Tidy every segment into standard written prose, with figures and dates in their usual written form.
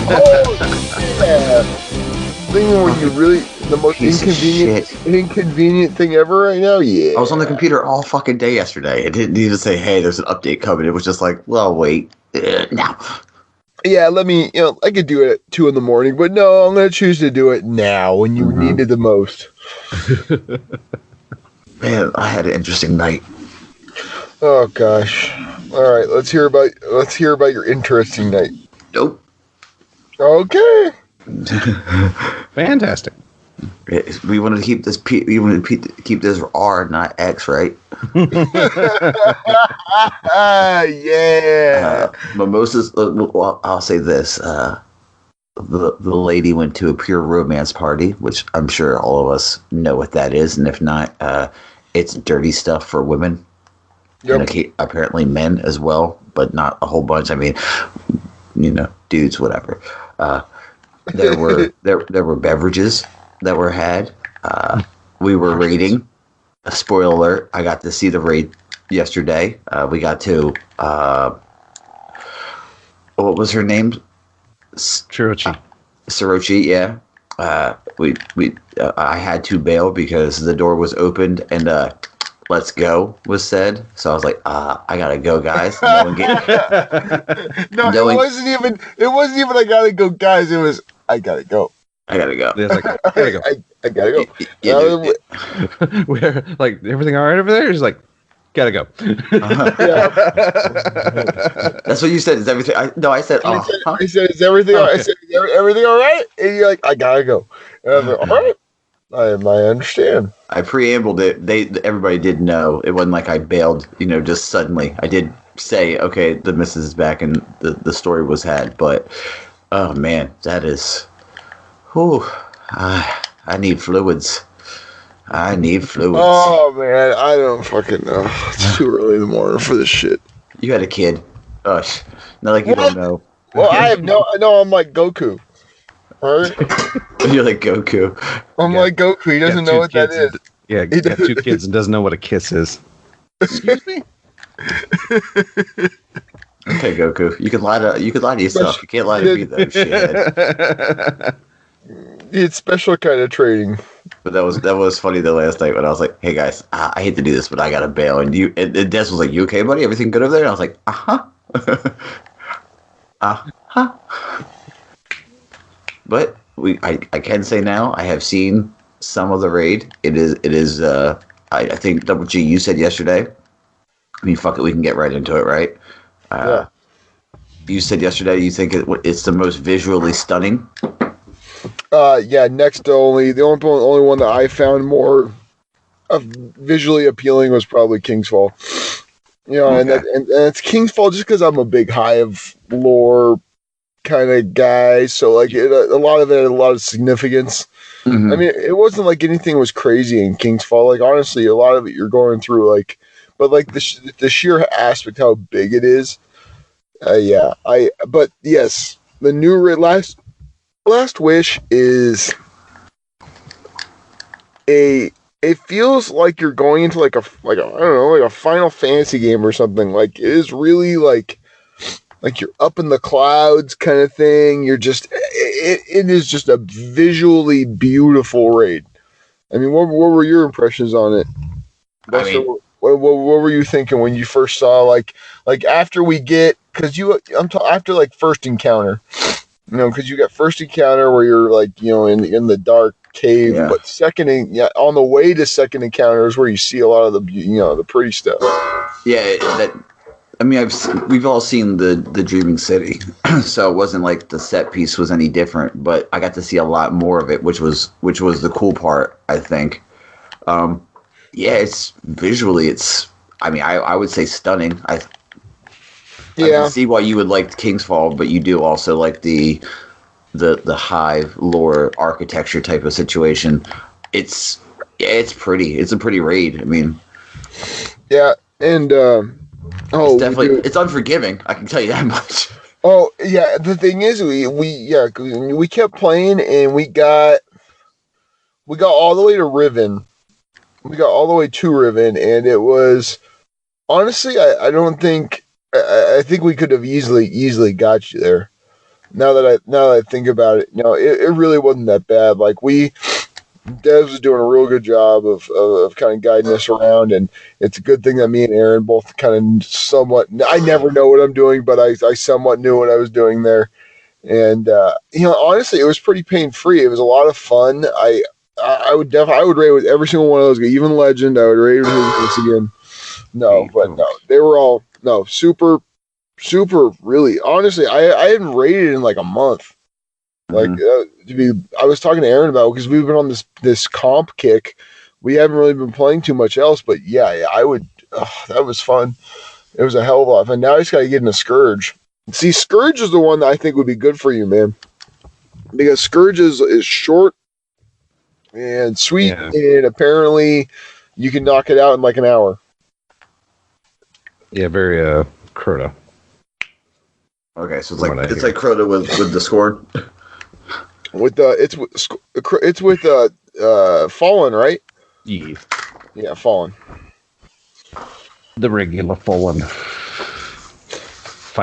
Oh, yeah. Thing when you really the most inconvenient thing ever right now. Yeah, I was on the computer all fucking day yesterday. It didn't even say, "Hey, there's an update coming." It was just like, "Well, wait, now." Yeah, let me. I could do it at 2 a.m, but no, I'm gonna choose to do it now when you need it the most. Man, I had an interesting night. Oh gosh. All right, let's hear about your interesting night. Nope. Okay. Fantastic. We wanted to keep this. We wanted to keep this R, not X, right? Yeah. Mimosas. Well, I'll say this: the lady went to a pure romance party, which I'm sure all of us know what that is, and if not, it's dirty stuff for women. Yep. And apparently men as well, but not a whole bunch. I mean, dudes, whatever. There were beverages that were had. We were raiding. Spoiler alert! I got to see the raid yesterday. We got to what was her name? Sirochi, yeah. I had to bail because the door was opened and "Let's go" was said. So I was like, I gotta go, guys. No, it wasn't even I gotta go, guys. It was I gotta go. I gotta go. It's like, I gotta go. I gotta go. We're like, everything all right over there? He's like, gotta go. That's what you said. Is everything? I said, I said, is everything? I said, everything all right? And you're like, I gotta go. And I was like, all right. I understand. I preambled it. Everybody did know. It wasn't like I bailed, just suddenly. I did say, okay, the missus is back and the story was had. But, oh man, that is, I need fluids. Oh man, I don't fucking know. It's too early in the morning for this shit. You had a kid. Not like you don't know. Well, I have I'm like Goku. Right? You're like Goku. I'm like Goku. He doesn't know what that is. Yeah, he got 2 kids and doesn't know what a kiss is. Excuse me? Okay, Goku. You can lie to yourself. You can't lie to me though. Shit. It's special kind of training. But that was funny the last night when I was like, "Hey guys, I hate to do this, but I gotta bail." And Des was like, "You okay, buddy? Everything good over there?" And I was like, But I can say now I have seen some of the raid. It is I think Double G, you said yesterday. I mean, fuck it, we can get right into it, right? Yeah. You said yesterday you think it's the most visually stunning. Yeah. Next to the only one that I found more visually appealing was probably King's Fall. And it's King's Fall just because I'm a big Hive lore kind of guy, so like a lot of it had a lot of significance. Mm-hmm. I mean, it wasn't like anything was crazy in King's Fall. Like honestly, a lot of it you're going through but like the sheer aspect how big it is. But yes, the new Last Wish is it feels like you're going into like a I don't know, like a Final Fantasy game or something. Like it is really like you're up in the clouds kind of thing. You're just it is just a visually beautiful raid. I mean, what were your impressions on it? What were you thinking when you first saw like after we get after like first encounter, because you got first encounter where you're like in the dark cave, but on the way to second encounter is where you see a lot of the the pretty stuff. Yeah, I mean, we've all seen the Dreaming City, so it wasn't like the set piece was any different. But I got to see a lot more of it, which was the cool part, I think. It's visually, I would say stunning. I can see why you would like King's Fall, but you do also like the Hive lore architecture type of situation. It's pretty. It's a pretty raid. I mean, yeah, and. It's definitely it's unforgiving. I can tell you that much. Oh yeah, the thing is, we kept playing and we got all the way to Riven. We got all the way to Riven, and it was honestly, I don't think I think we could have easily got you there. Now that I think about it, it really wasn't that bad. Like Devs is doing a real good job of kind of guiding us around, and it's a good thing that me and Aaron both kind of somewhat. I never know what I'm doing, but I somewhat knew what I was doing there, and honestly, it was pretty pain free. It was a lot of fun. I would raid with every single one of those guys, even Legend. I would raid with this again. No, but no, they were all super really. Honestly, I hadn't raided in like a month. Like I was talking to Aaron about because we've been on this comp kick. We haven't really been playing too much else, but yeah, I would. That was fun. It was a hell of a lot of fun. Now I just got to get in a Scourge. See, Scourge is the one that I think would be good for you, man, because Scourge is short and sweet, and apparently you can knock it out in like an hour. Yeah, very Crota. Okay, so it's like Crota with Discord. With it's with Fallen, right? Yeah, Fallen. The regular Fallen.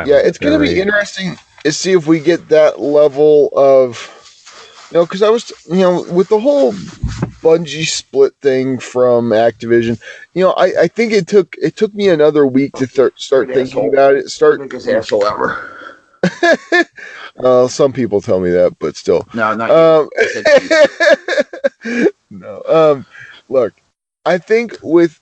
Yeah, it's going to be interesting to see if we get that level of, because I was, with the whole Bungie split thing from Activision, I think it took me another week to start thinking about it. Biggest asshole ever. Some people tell me that, but still. No, not you. No. Look, I think with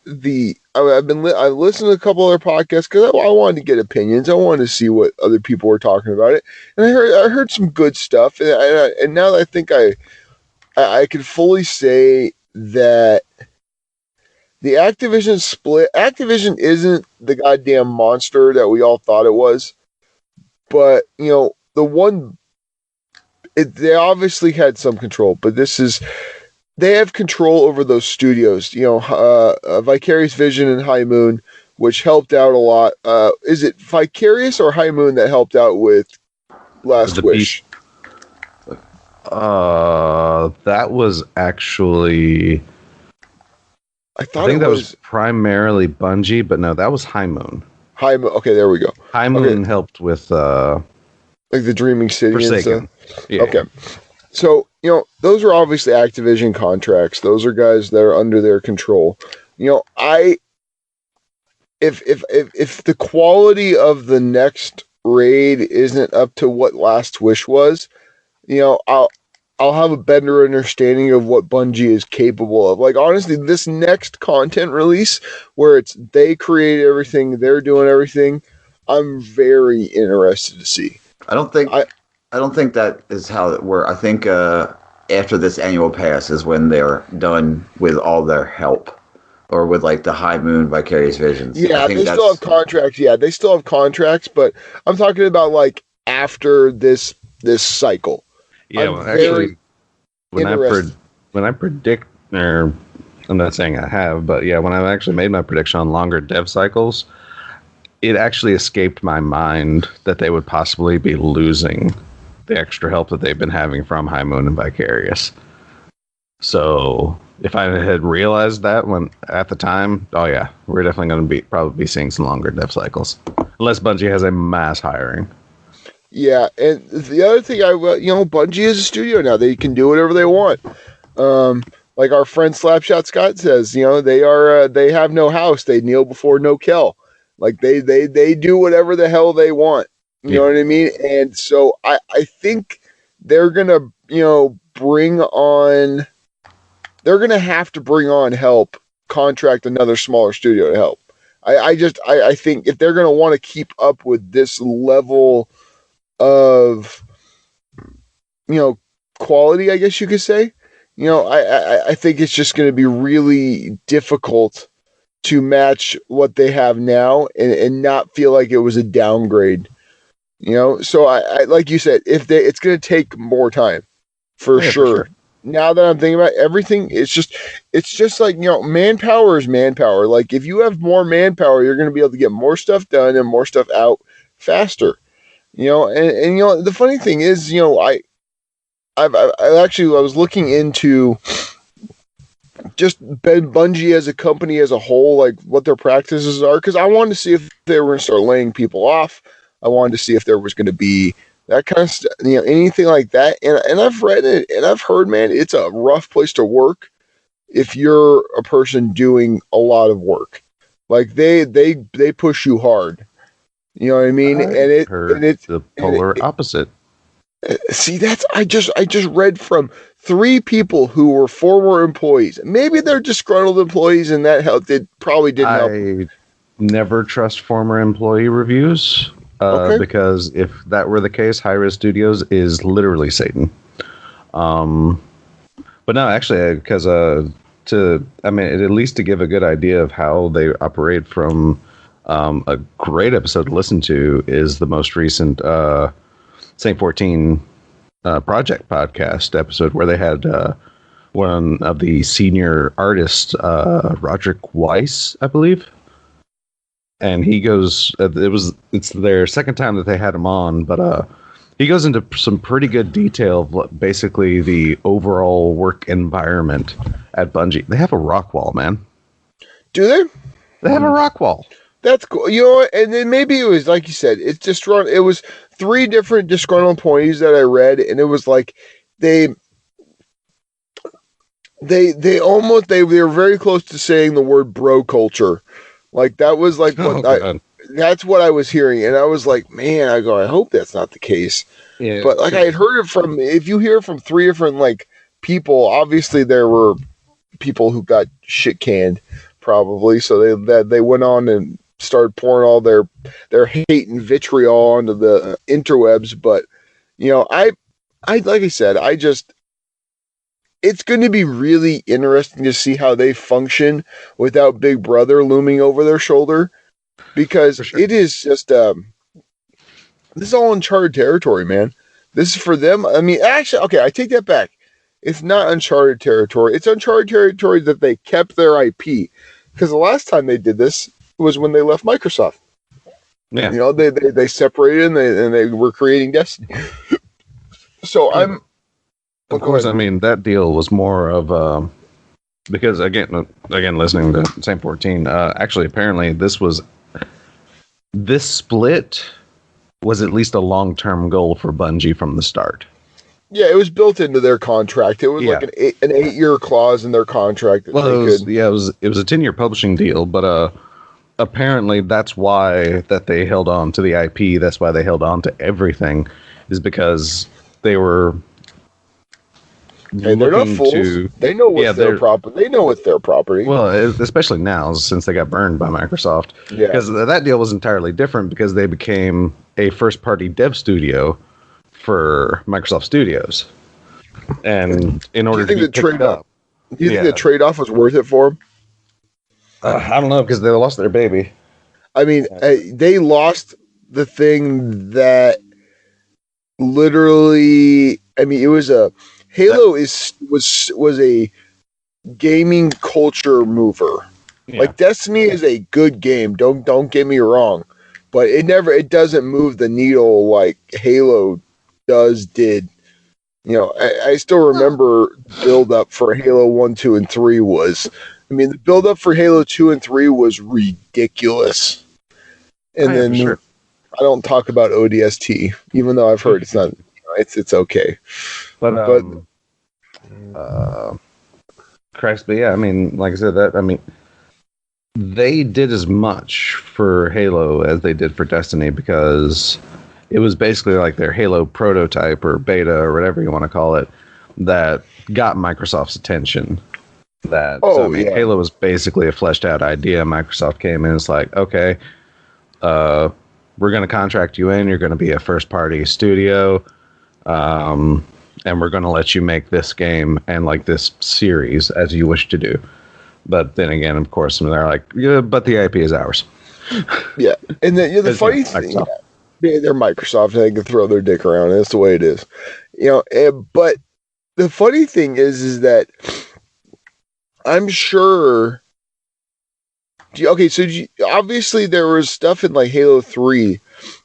I've listened to a couple other podcasts because I wanted to get opinions. I wanted to see what other people were talking about it, and I heard some good stuff. And now that I think I can fully say that the Activision split. Activision isn't the goddamn monster that we all thought it was, but the one. They obviously had some control, but they have control over those studios, Vicarious Vision and High Moon, which helped out a lot. Is it Vicarious or High Moon that helped out with Last Wish? That was actually. I think that was primarily Bungie, but no, that was High Moon. High Moon. Okay, there we go. High Moon helped with like the Dreaming City Forsaken. and stuff. Yeah. Okay, so those are obviously Activision contracts. Those are guys that are under their control. If the quality of the next raid isn't up to what Last Wish was, I'll have a better understanding of what Bungie is capable of. Like, honestly, this next content release where it's they create everything, they're doing everything, I'm very interested to see. I don't think that is how it works. I think after this annual pass is when they're done with all their help, or with like the High Moon Vicarious Visions. Yeah, they still have contracts. Yeah, they still have contracts, but I'm talking about like after this cycle. Yeah, well, actually, when I predict, or I'm not saying I have, but yeah, when I actually made my prediction on longer dev cycles, it actually escaped my mind that they would possibly be losing the extra help that they've been having from High Moon and Vicarious. So if I had realized that at the time, oh yeah, we're definitely going to probably be seeing some longer dev cycles, unless Bungie has a mass hiring. Yeah, and the other thing, Bungie is a studio now; they can do whatever they want. Like our friend Slapshot Scott says, they have no house; they kneel before no kill. Like they do whatever the hell they want. You know what I mean? And so I think they're gonna they're gonna have to bring on help, contract another smaller studio to help. I think if they're gonna want to keep up with this level of quality, I guess you could say, I think it's just going to be really difficult to match what they have now and not feel like it was a downgrade. So I like you said, it's going to take more time for sure. Now that I'm thinking about everything, it's just like, manpower is manpower. Like if you have more manpower, you're going to be able to get more stuff done and more stuff out faster. And the funny thing is, I was looking into just Bungie as a company as a whole, like what their practices are, because I wanted to see if they were going to start laying people off. I wanted to see if there was going to be that kind of stuff, anything like that. And I've read it and I've heard, man, it's a rough place to work if you're a person doing a lot of work. Like they push you hard. You know what I mean? It's the polar opposite. See, I just read from 3 people who were former employees. Maybe they're disgruntled employees, and that helped. It probably didn't help. I never trust former employee reviews because if that were the case, High Risk Studios is literally Satan. But no, actually, because at least to give a good idea of how they operate from a great episode to listen to is the most recent St. 14 Project podcast episode where they had one of the senior artists, Roderick Weiss, I believe. And he goes, it's their second time that they had him on, but he goes into some pretty good detail of basically the overall work environment at Bungie. They have a rock wall, man. Do they? They have a rock wall. That's cool. And then maybe it was, like you said, it was 3 different disgruntled employees that I read, and it was like they were very close to saying the word bro culture. Like that was like that's what I was hearing, and I was like, man, I hope that's not the case. Yeah. But like I had heard it from, if you hear from 3 different like people, obviously there were people who got shit canned probably, so they went on and started pouring all their hate and vitriol onto the interwebs. But I like I said, it's going to be really interesting to see how they function without Big Brother looming over their shoulder, because it is just this is all uncharted territory, man. This is for them. I mean, actually, okay, I take that back. It's not uncharted territory. It's uncharted territory that they kept their IP, because the last time they did this was when they left Microsoft. Yeah, they separated and they were creating Destiny. So I'm. Of course, I mean, that deal was more of because again, listening to St. 14, actually, apparently this split was at least a long-term goal for Bungie from the start. Yeah, it was built into their contract. It was like an 8-year clause in their contract. It was a 10-year publishing deal, but apparently that's why that they held on to the IP. That's why they held on to everything, is because they were. And they're not fools. They know what's their property. They know what's their property. Well, especially now, since they got burned by Microsoft. Yeah. Because that deal was entirely different, because they became a first-party dev studio for Microsoft Studios. And in order to get picked up... Do you think the trade-off was worth it for them? I don't know, because they lost their baby. I mean, they lost the thing that literally... I mean, it was a... Halo was a gaming culture mover. Yeah. Like Destiny is a good game. Don't get me wrong, but it doesn't move the needle like Halo did. I still remember build up for Halo 1, 2, and 3 was. I mean, the build up for Halo 2 and 3 was ridiculous. And then I don't talk about ODST, even though I've heard it's not. It's okay. But Christ, but yeah, I mean, like I said, they did as much for Halo as they did for Destiny, because it was basically like their Halo prototype or beta or whatever you want to call it that got Microsoft's attention. Halo was basically a fleshed out idea. Microsoft came in and it's like, okay, we're going to contract you in. You're going to be a first party studio. And we're going to let you make this game and like this series as you wish to do. But then again, of course, they're like, yeah, but the IP is ours. Yeah. And then the funny thing, they're Microsoft, and they can throw their dick around. That's the way it is. But the funny thing is that I'm sure. Okay, so obviously there was stuff in like Halo 3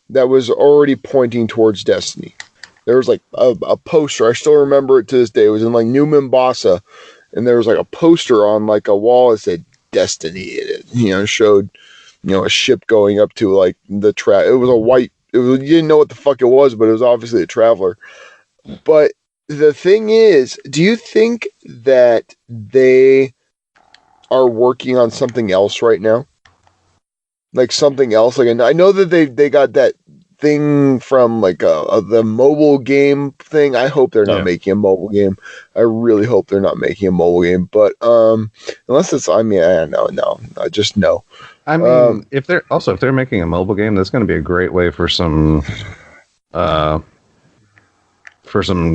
that was already pointing towards Destiny. There was like a poster. I still remember it to this day. It was in like New Mombasa, and there was like a poster on like a wall that said Destiny in it. Showed a ship going up to like the track. It was you didn't know what the fuck it was, but it was obviously a Traveler. But the thing is, do you think that they are working on something else right now? Like something else? Like, I know that they got that thing from like the mobile game thing. I hope they're not making a mobile game. I really hope they're not making a mobile game. But unless it's, I just no. I mean, if they're making a mobile game, that's going to be a great way for some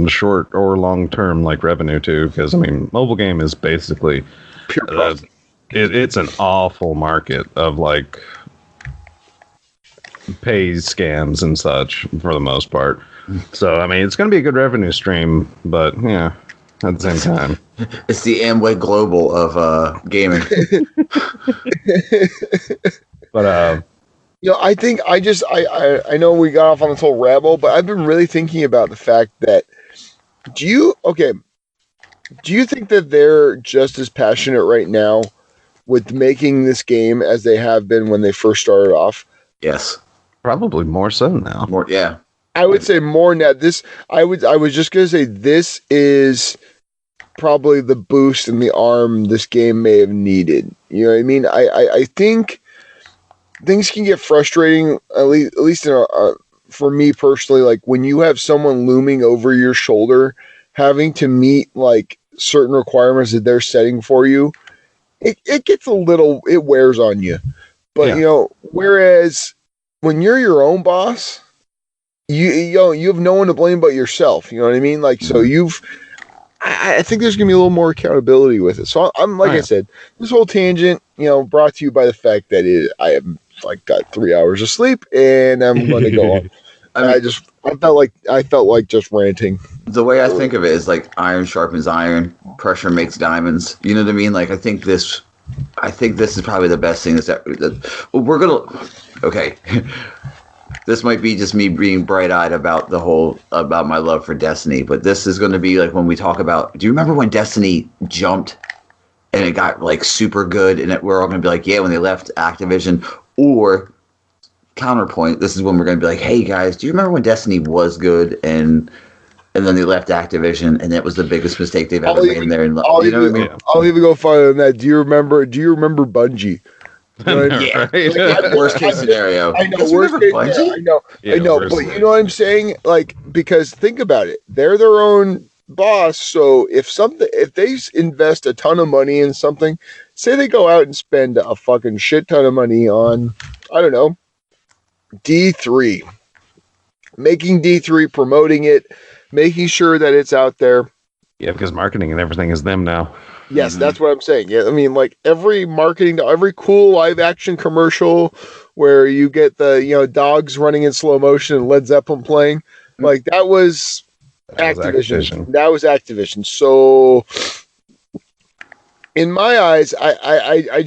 short or long term like revenue too. Because I mean, mobile game is basically pure profit. It's an awful market of like pay scams and such for the most part. So I mean, it's going to be a good revenue stream, but yeah, at the same time, it's the Amway Global of gaming. But I think I know we got off on this whole rabble, but I've been really thinking about the fact that do you think that they're just as passionate right now with making this game as they have been when they first started off? Yes. Probably more so now. More, yeah. I would say more now. I was just gonna say this is probably the boost in the arm this game may have needed. You know what I mean? I think things can get frustrating, at least for me personally. Like when you have someone looming over your shoulder, having to meet like certain requirements that they're setting for you, it gets it wears on you. But whereas when you're your own boss, you have no one to blame but yourself. You know what I mean? Like, so I think there's gonna be a little more accountability with it. So I'm like I said, this whole tangent, brought to you by the fact that I have like got 3 hours of sleep and I'm going to go on. I felt like just ranting. The way I think of it is like iron sharpens iron, pressure makes diamonds. You know what I mean? Like I think this is probably the best thing okay. This might be just me being bright-eyed about about my love for Destiny, but this is going to be like when we talk about, do you remember when Destiny jumped and it got like super good and we're all going to be like, yeah, when they left Activision? Or counterpoint, this is when we're going to be like, hey guys, do you remember when Destiny was good and then they left Activision and that was the biggest mistake they've ever made in their life? I'll even go farther than that. Do you remember Bungie? Yeah, right? Worst case scenario. I know. Worst case. I know. But you know what I'm saying? Like, because think about it, they're their own boss. So if they invest a ton of money in something, say they go out and spend a fucking shit ton of money on, I don't know, D3, making D3, promoting it, making sure that it's out there. Yeah, because marketing and everything is them now. Yes, that's what I'm saying. Yeah, I mean, like every cool live action commercial where you get the dogs running in slow motion and Led Zeppelin playing, like that was Activision. That was Activision. So, in my eyes, I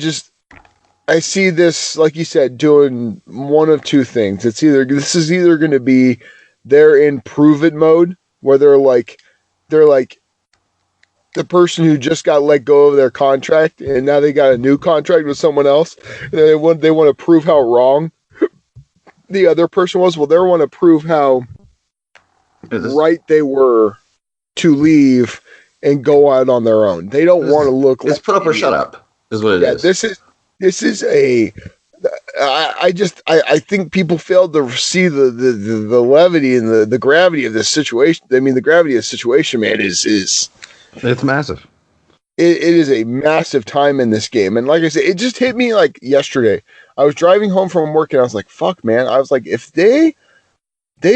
see this, like you said, doing one of two things. This is either going to be they're in prove it mode where they're like the person who just got let go of their contract and now they got a new contract with someone else and they want to prove how wrong the other person was. Well, they want to prove how right they were to leave and go out on their own. They don't want to look like put up or shut up is what it is. This is I think people failed to see the levity and the gravity of this situation. I mean, the gravity of the situation, man, is it's massive. It is a massive time in this game. And like I said, it just hit me like yesterday. I was driving home from work and I was like, fuck, man. I was like, if they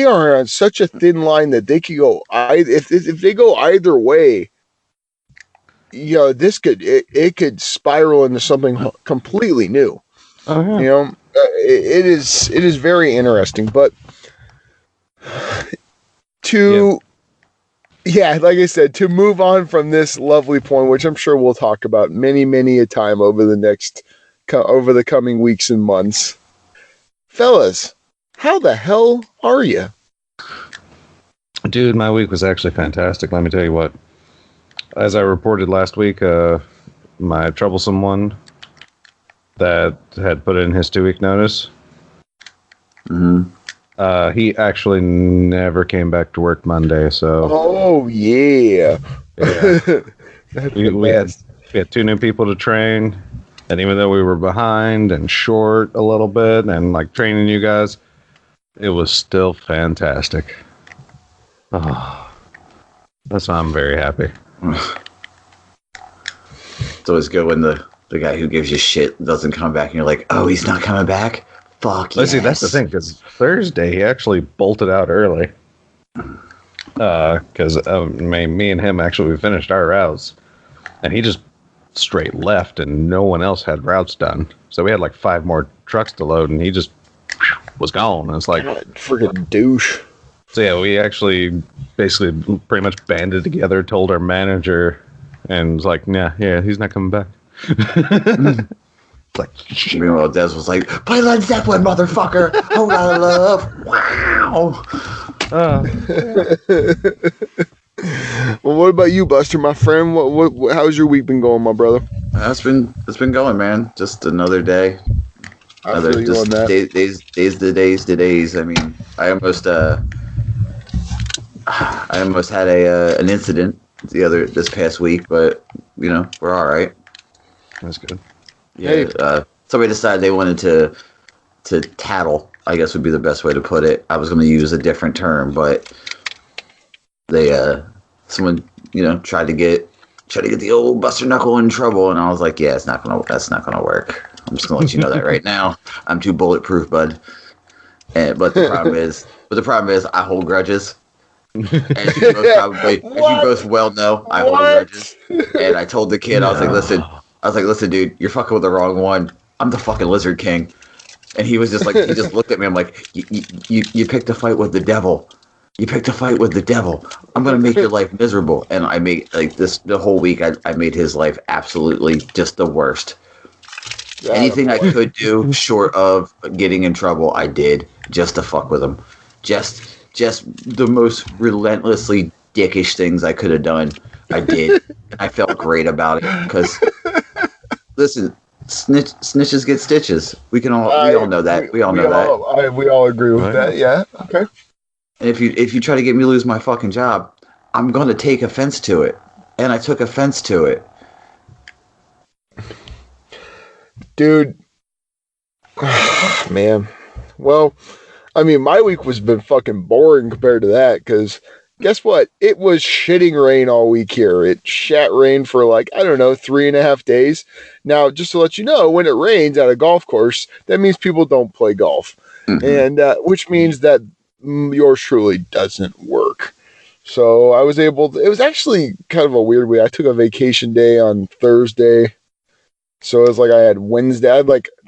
are on such a thin line that they could go, if they go either way, this could spiral into something completely new. Oh, yeah. It is very interesting, but like I said, to move on from this lovely point, which I'm sure we'll talk about many, many a time over the coming weeks and months. Fellas, how the hell are you? Dude, my week was actually fantastic. Let me tell you what. As I reported last week, my troublesome one that had put in his 2-week notice He actually never came back to work Monday, so. Oh yeah. we had 2 new people to train, and even though we were behind and short a little bit, and like training you guys, it was still fantastic. Oh, that's why I'm very happy. It's always good when the guy who gives you shit doesn't come back, and you're like, oh, he's not coming back? Fuck yes. See, that's the thing, because Thursday he actually bolted out early. Because me and him actually, we finished our routes, and he just straight left, and no one else had routes done. So we had like 5 more trucks to load, and he just was gone. And it's like, freaking douche. So yeah, we actually basically pretty much banded together, told our manager, and was like, yeah, he's not coming back. Like, meanwhile, Des was like, play Led Zeppelin, motherfucker! Whole lot of love! Wow! Well, what about you, Buster, my friend? What how's your week been going, my brother? It's been going, man. Just another day. I feel you on that. Days. I mean, I almost had an incident this past week, but you know, we're all right. That's good. Yeah. Somebody decided they wanted to tattle, I guess would be the best way to put it. I was going to use a different term, but someone, you know, tried to get the old Buster Knuckle in trouble, and I was like, yeah, that's not gonna work. I'm just gonna let you know that right now. I'm too bulletproof, bud. But the problem is I hold grudges. As you both well know, I hold grudges. And I told the kid, I was like, listen, dude, you're fucking with the wrong one. I'm the fucking Lizard King. And he was just like, he just looked at me. I'm like, you picked a fight with the devil. You picked a fight with the devil. I'm going to make your life miserable. And I made, the whole week, I made his life absolutely just the worst. Anything I could do short of getting in trouble, I did just to fuck with him. Just the most relentlessly dickish things I could have done, I did. I felt great about it because, listen, snitches get stitches. We all know that. We all know that. We all agree with that. Yeah. Okay. And if you try to get me to lose my fucking job, I'm going to take offense to it. And I took offense to it. Dude. Man. Well, I mean, my week was been fucking boring compared to that because guess what? It was shitting rain all week here. It shat rain for 3.5 days. Now, just to let you know, when it rains at a golf course, that means people don't play golf. Mm-hmm. And which means that yours truly doesn't work. So I was able to, it was actually kind of a weird way. I took a vacation day on Thursday. So it was like I had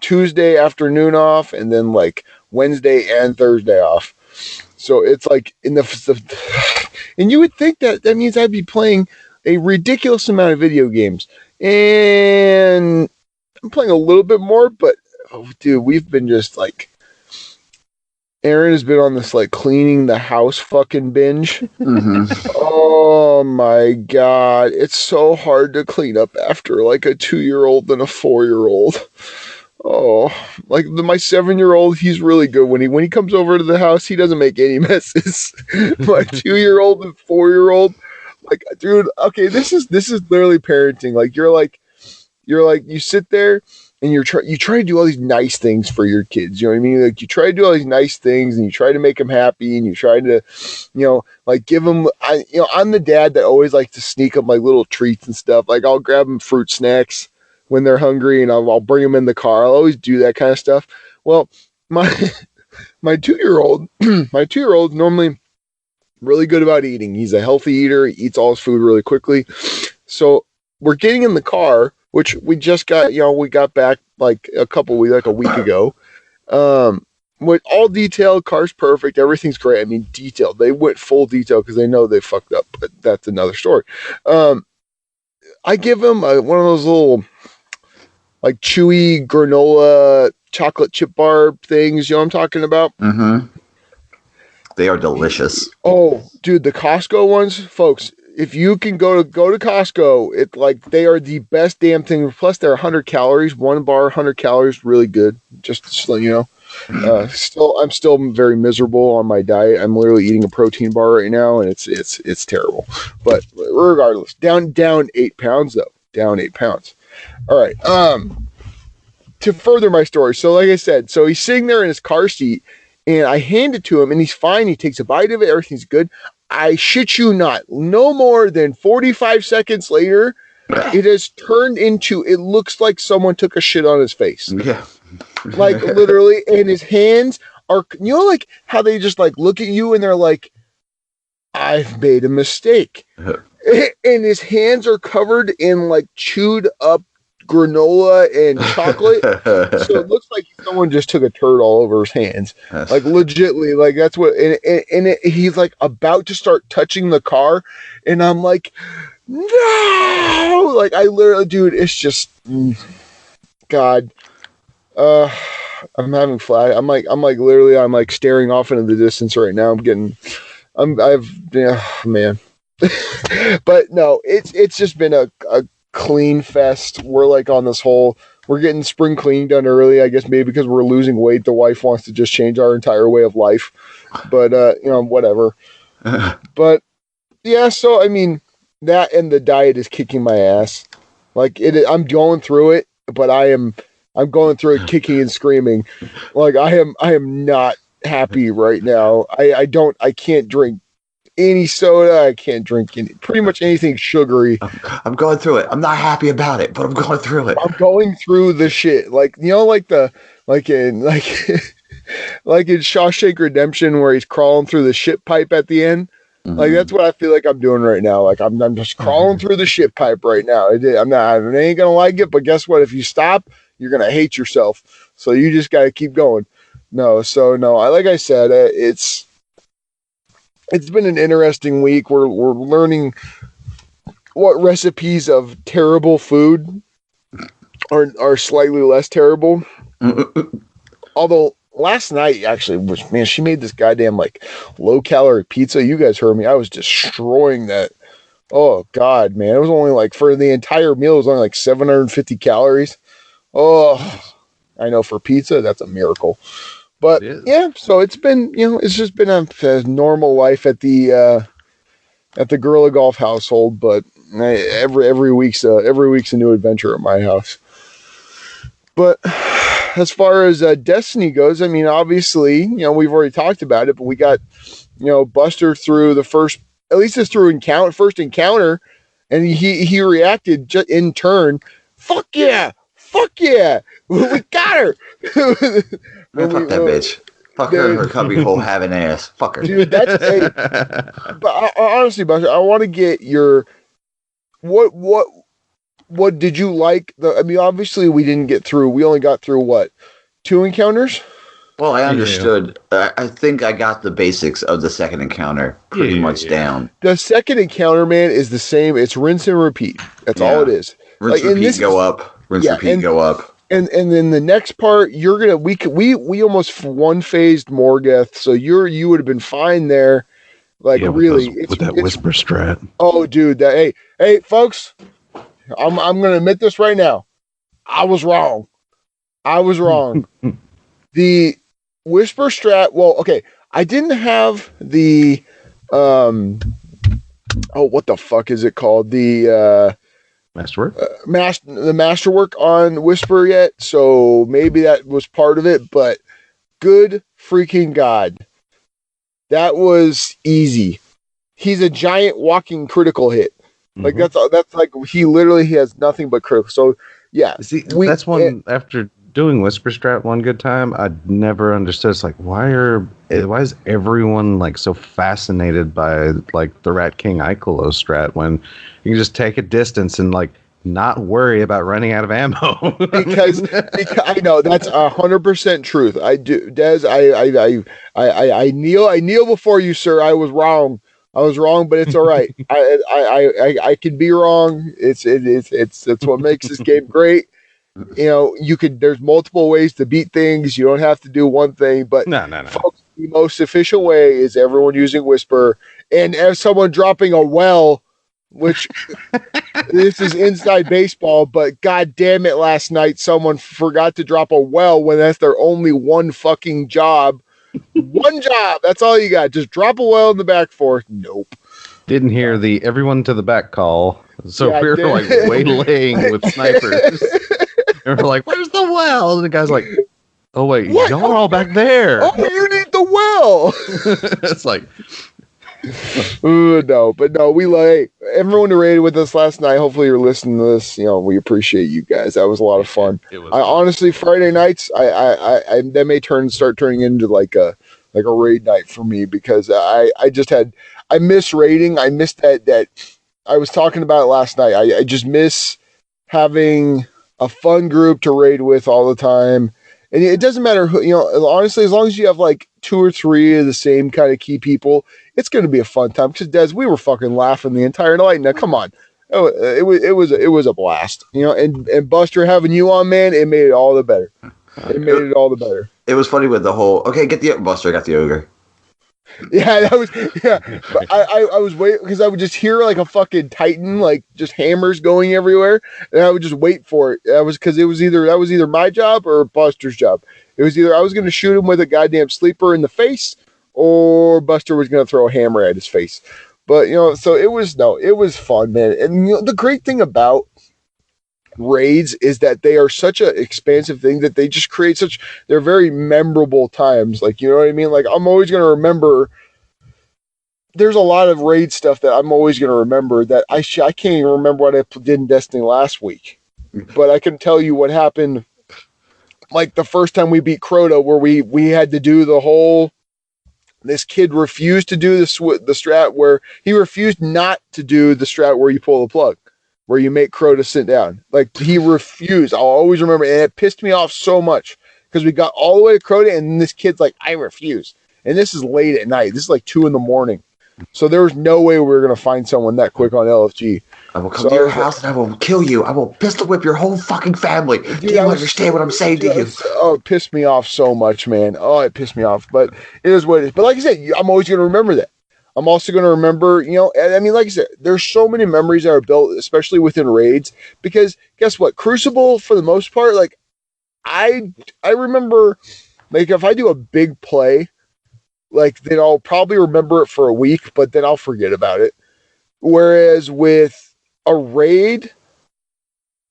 Tuesday afternoon off and then Wednesday and Thursday off. So it's like and you would think that means I'd be playing a ridiculous amount of video games. And I'm playing a little bit more, but dude, we've been just Aaron has been on this cleaning the house fucking binge. Mm-hmm. Oh my God. It's so hard to clean up after a 2-year-old and a 4-year-old. Oh, my 7-year-old, he's really good. When he comes over to the house, he doesn't make any messes. My 2-year-old and 4-year-old, dude, okay, this is literally parenting. You sit there and you try to do all these nice things for your kids. You know what I mean? You try to do all these nice things and you try to make them happy and you try to, give them, I'm the dad that always likes to sneak up little treats and stuff. I'll grab them fruit snacks when they're hungry and I'll bring them in the car. I'll always do that kind of stuff. Well, my 2-year-old, normally really good about eating. He's a healthy eater. He eats all his food really quickly. So we're getting in the car, which we just got, we got back a week ago. With all detailed, car's perfect. Everything's great. I mean, detailed. They went full detail because they know they fucked up, but that's another story. I give him one of those little chewy granola chocolate chip bar things. You know what I'm talking about? Mm-hmm. They are delicious. Oh, dude, the Costco ones, folks. If you can go to Costco, they are the best damn thing. Plus, they're 100 calories. One bar, 100 calories, really good. Just to let you know. I'm still very miserable on my diet. I'm literally eating a protein bar right now, and it's terrible. But regardless, down 8 pounds though. Down 8 pounds. All right. To further my story, so like I said, so he's sitting there in his car seat, and I hand it to him, and he's fine. He takes a bite of it. Everything's good. I shit you not. No more than 45 seconds later, it has turned into, it looks like someone took a shit on his face. Yeah. Like literally, and his hands are, you know, like how they just like look at you and they're like, I've made a mistake. And his hands are covered in like chewed up granola and chocolate. So it looks like someone just took a turd all over his hands. Like legitly, like that's what, he's like about to start touching the car. And I'm like, no, like I literally, dude, it's just, God, I'm having flash. I'm like literally, I'm like staring off into the distance right now. Man. But no, it's just been a clean fest. We're like on this whole, we're getting spring cleaning done early, I guess maybe because we're losing weight. The wife wants to just change our entire way of life, but whatever. But yeah, so I mean, that and the diet is kicking my ass. Like I'm going through it, but I'm going through it kicking and screaming. Like I am not happy right now. I can't drink any soda. I can't drink pretty much anything sugary. I'm going through it. I'm not happy about it, but I'm going through it. I'm going through the shit. Like, you know, like in Shawshank Redemption where he's crawling through the shit pipe at the end. Mm-hmm. Like that's what I feel like I'm doing right now. Like I'm just crawling through the shit pipe right now. I ain't gonna like it, but guess what? If you stop, you're gonna hate yourself. So you just gotta keep going. Like I said, it's been an interesting week. We're learning what recipes of terrible food are slightly less terrible. Although last night actually, she made this goddamn like low calorie pizza. You guys heard me. I was destroying that. Oh God, man. It was only like for the entire meal, it was only like 750 calories. Oh, I know for pizza, that's a miracle. But yeah, so it's been, it's just been a normal life at the Gorilla Golf household. But every week's a new adventure at my house. But as far as Destiny goes, I mean, obviously, we've already talked about it, but we got, Buster through the first, at least it's through first encounter, and he reacted in turn. Fuck yeah, we got her. Fuck that bitch. Fuck her cubbyhole having ass. Fuck her. Dude, that's but honestly, Buster, I want to get your what did you like? I mean, obviously we didn't get through. We only got through what? 2 encounters? Well, I understood. I think I got the basics of the second encounter pretty much down. The second encounter, man, is the same. It's rinse and repeat. That's all it is. Rinse, repeat, go up. Rinse, repeat, go up. And then the next part, we almost one phased Morgoth, so you would have been fine there. Like really, with that whisper strat. Oh, dude, hey, folks, I'm gonna admit this right now. I was wrong. The whisper strat. Well, okay, I didn't have the what the fuck is it called? The Masterwork? The Masterwork on Whisper yet, so maybe that was part of it, but good freaking God. That was easy. He's a giant walking critical hit. Like that's like he has nothing but critical. So yeah. See, that's one after doing Whisper Strat one good time, I never understood. It's like why is everyone like so fascinated by like the Rat King Icolo strat when you can just take a distance and like not worry about running out of ammo? because I know that's 100% truth. I do, Des. I kneel before you, sir. I was wrong, but it's all right. I can be wrong. It's what makes this game great. There's multiple ways to beat things. You don't have to do one thing, but no. Folks, the most efficient way is everyone using Whisper, and as someone dropping a well which this is inside baseball, but god damn it, last night someone forgot to drop a well when that's their only one fucking job. One job. That's all you got. Just drop a well in the back fourth. Nope. Didn't hear the everyone to the back call. So we were like waylaying with snipers. And we're like, where's the well? And the guy's like, oh, wait, what? Y'all are all back there. Oh, you need the well. It's like, no, we like everyone who raided with us last night. Hopefully you're listening to this. We appreciate you guys. That was a lot of fun. Honestly, Friday nights, I that may start turning into like a raid night for me, because I miss raiding. I miss that I was talking about it last night. I just miss having a fun group to raid with all the time. And it doesn't matter who, honestly, as long as you have like 2 or 3 of the same kind of key people, it's going to be a fun time. Because Des, we were fucking laughing the entire night. Now, come on, it was a blast, And Buster, having you on, man, it made it all the better. It was funny with the whole. Okay, get the Buster. Got the ogre. Yeah, that was But I was waiting, because I would just hear like a fucking Titan, like just hammers going everywhere, and I would just wait for it. That was either my job or Buster's job. It was either I was going to shoot him with a goddamn sleeper in the face, or Buster was going to throw a hammer at his face. But so it was fun, man. And the great thing about raids is that they are such an expansive thing that they just create they're very memorable times. Like, you know what I mean? Like, I'm always going to remember, there's a lot of raid stuff that I'm always going to remember that I can't even remember what I did in Destiny last week, but I can tell you what happened. Like the first time we beat Crota, where we had to do the whole, this kid refused to do the strat where he refused not to do the strat where you pull the plug, where you make Crota sit down. Like, he refused. I'll always remember. And it pissed me off so much, because we got all the way to Crota, and this kid's like, I refuse. And this is late at night. This is like 2 a.m. So there was no way we were going to find someone that quick on LFG. I will come to your house and I will kill you. I will pistol whip your whole fucking family. Dude, do you understand what I'm saying to you? It pissed me off so much, man. Oh, it pissed me off. But it is what it is. But like I said, I'm always going to remember that. I'm also going to remember, I mean, like I said, there's so many memories that are built, especially within raids, because guess what? Crucible, for the most part, like, I remember, like, if I do a big play, like, then I'll probably remember it for a week, but then I'll forget about it. Whereas with a raid,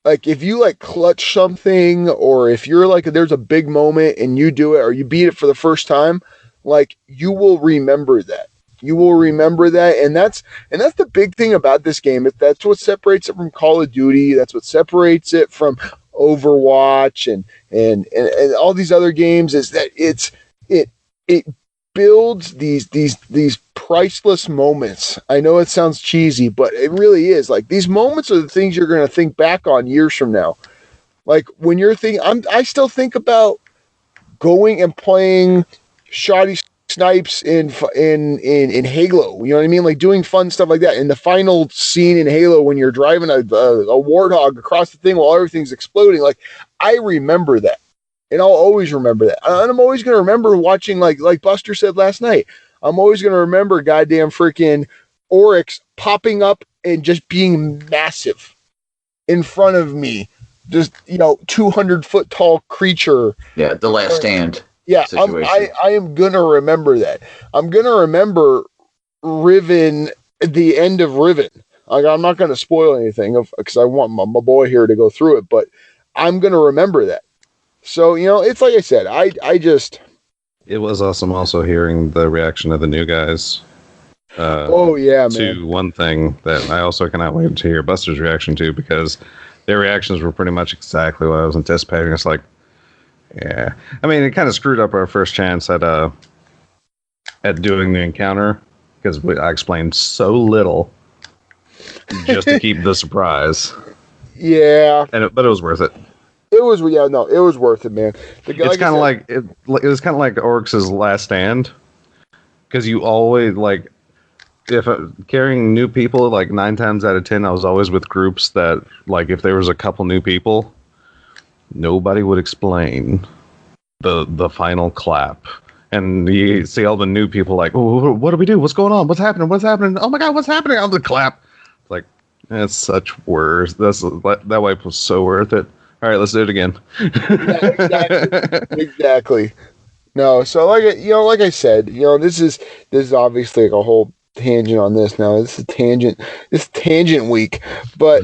like, if you like clutch something, or if you're like, there's a big moment and you do it, or you beat it for the first time, like, you will remember that. You will remember that, and that's the big thing about this game. That's what separates it from Call of Duty. That's what separates it from Overwatch and all these other games, is that it builds these priceless moments. I know it sounds cheesy, but it really is. Like, these moments are the things you're going to think back on years from now. Like, when you're thinking, I still think about going and playing shoddy snipes in Halo, you know what I mean? Like, doing fun stuff like that. In the final scene in Halo, when you're driving a warthog across the thing while everything's exploding, like, I remember that, and I'll always remember that. And I'm always going to remember watching, like Buster said last night, I'm always going to remember goddamn freaking Oryx popping up and just being massive in front of me. Just, 200 foot tall creature. Yeah, the last stand. Yeah, I am going to remember that. I'm going to remember Riven, the end of Riven. Like, I'm not going to spoil anything because I want my boy here to go through it, but I'm going to remember that. So, it's like I said, I just... It was awesome also hearing the reaction of the new guys. Oh, yeah, man. To one thing that I also cannot wait to hear Buster's reaction to, because their reactions were pretty much exactly what I was anticipating. It's like, yeah. I mean, it kind of screwed up our first chance at doing the encounter, because I explained so little just to keep the surprise. Yeah. But it was worth it. It was worth it, man. It's kind of like it was kind of like Oryx's last stand, because you always, like, if carrying new people, like 9 times out of 10, I was always with groups that, like, if there was a couple new people, nobody would explain the final clap, and you see all the new people like, oh, what do we do? What's going on? What's happening? Oh my god, what's happening? On the clap, it's like, That's such worse. That wipe was so worth it. All right, let's do it again. Yeah, exactly. No, so like I said, this is obviously like a whole tangent on this now. This is tangent week, but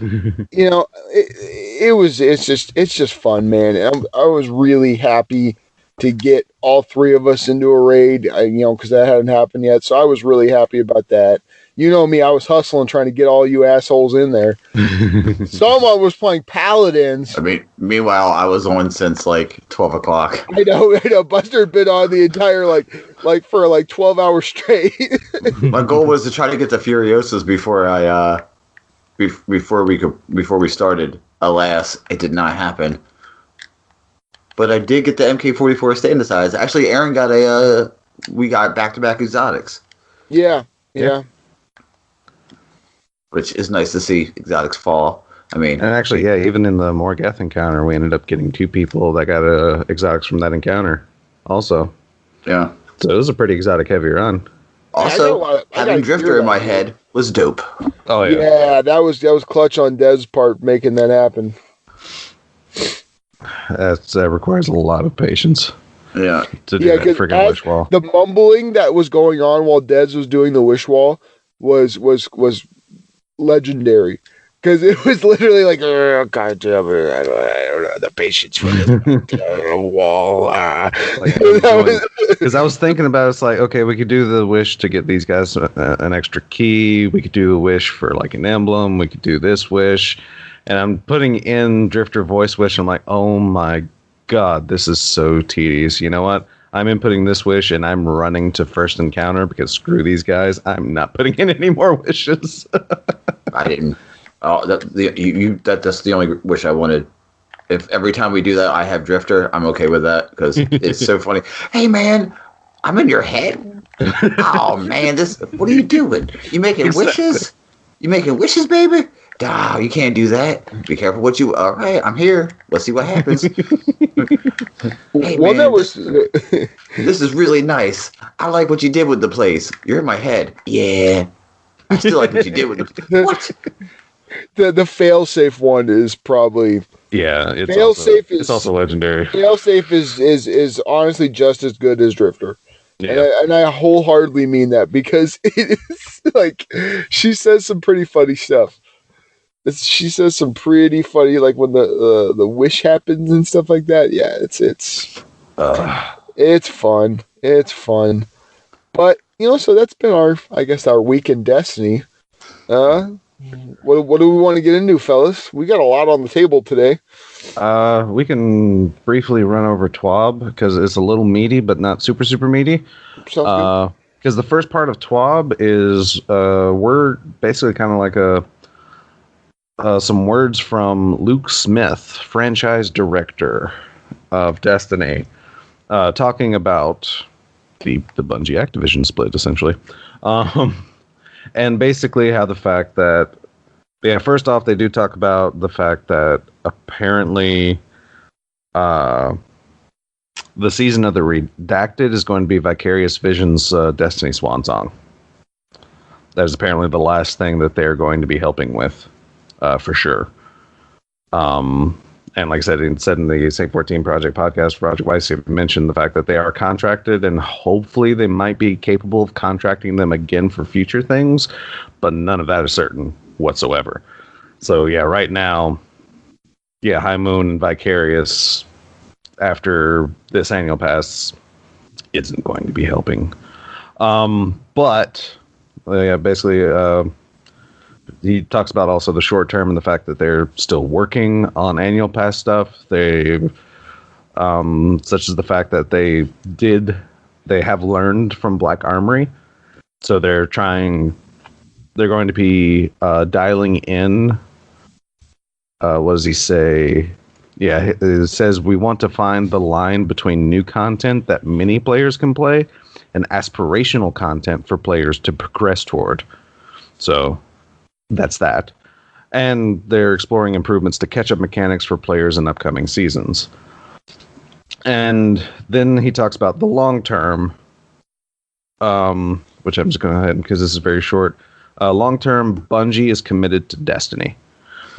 it's just fun, man. And I was really happy to get all three of us into a raid, because that hadn't happened yet. So I was really happy about that. You know me, I was hustling trying to get all you assholes in there. Someone was playing Paladins. I mean, meanwhile, I was on since like 12 o'clock. I know. Buster had been on the entire like for 12 hours straight. My goal was to try to get the Furiosas before we started. Alas, it did not happen. But I did get the MK44 stand size. Actually, Aaron we got back-to-back exotics. Yeah. Which is nice to see exotics fall. I mean, and actually, yeah, even in the Morgeth encounter, we ended up getting 2 people that got exotics from that encounter. Also, yeah. So it was a pretty exotic heavy run. Also, having Drifter in my head was dope. Oh yeah, yeah, that was clutch on Dev's part making that happen. That requires a lot of patience. Yeah, to do that freaking wish wall. The mumbling that was going on while Dez was doing the wish wall was legendary, because it was literally like, oh, God damn it, I don't have the patience for the wall. Because I was thinking about it's like, okay, we could do the wish to get these guys an extra key. We could do a wish for like an emblem. We could do this wish. And I'm putting in Drifter voice wish. I'm like, oh my God, this is so tedious. You know what? I'm inputting this wish and I'm running to first encounter because screw these guys. I'm not putting in any more wishes. I didn't. Oh, that's the only wish I wanted. If every time we do that, I have Drifter, I'm okay with that because it's so funny. Hey man, I'm in your head. Oh man, what are you doing? You making wishes? You making wishes, baby? Oh, you can't do that. Be careful what you. All right, I'm here. Let's see what happens. Hey, man, this is really nice. I like what you did with the place. You're in my head. Yeah, I still like what you did with the. What? The fail-safe one is probably. Yeah, it's also legendary. Fail-safe is honestly just as good as Drifter. Yeah. And I wholeheartedly mean that, because it is like she says some pretty funny stuff. She says some pretty funny, like when the wish happens and stuff like that. Yeah, it's fun. It's fun. But so that's been our week in Destiny. What do we want to get into, fellas? We got a lot on the table today. We can briefly run over TWAB because it's a little meaty, but not super, super meaty. Because the first part of TWAB is we're basically kind of like some words from Luke Smith, franchise director of Destiny, talking about the Bungie-Activision split, essentially. And basically how the fact that, first off, they do talk about the fact that apparently the season of the Redacted is going to be Vicarious Visions' Destiny Swan Song. That is apparently the last thing that they're going to be helping with, for sure. And like I said, in the St. 14 Project podcast, Project Weiss mentioned the fact that they are contracted, and hopefully they might be capable of contracting them again for future things, but none of that is certain whatsoever. So yeah, right now, High Moon and Vicarious, after this annual pass, isn't going to be helping. But basically, he talks about also the short term and the fact that they're still working on annual pass stuff. They, such as the fact that they have learned from Black Armory, so they're going to be dialing in. What does he say? Yeah, it says we want to find the line between new content that many players can play and aspirational content for players to progress toward. So that's that. And they're exploring improvements to catch-up mechanics for players in upcoming seasons. And then he talks about the long term, which I'm just going to go ahead, because this is very short. Long-term, Bungie is committed to Destiny.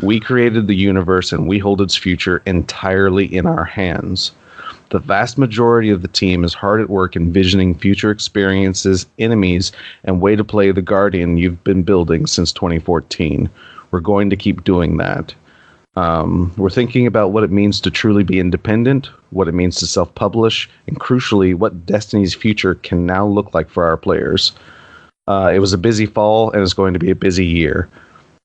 We created the universe and we hold its future entirely in our hands. The vast majority of the team is hard at work envisioning future experiences, enemies, and way to play the Guardian you've been building since 2014. We're going to keep doing that. We're thinking about what it means to truly be independent, what it means to self-publish, and crucially, what Destiny's future can now look like for our players. It was a busy fall, and it's going to be a busy year.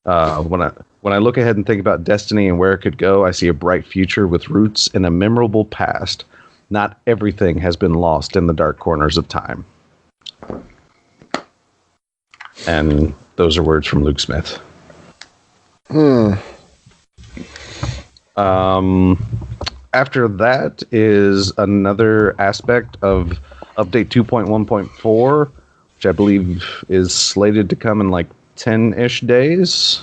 When I look ahead and think about Destiny and where it could go, I see a bright future with roots in a memorable past. Not everything has been lost in the dark corners of time. And those are words from Luke Smith. After that is another aspect of update 2.1.4, which I believe is slated to come in like 10-ish days.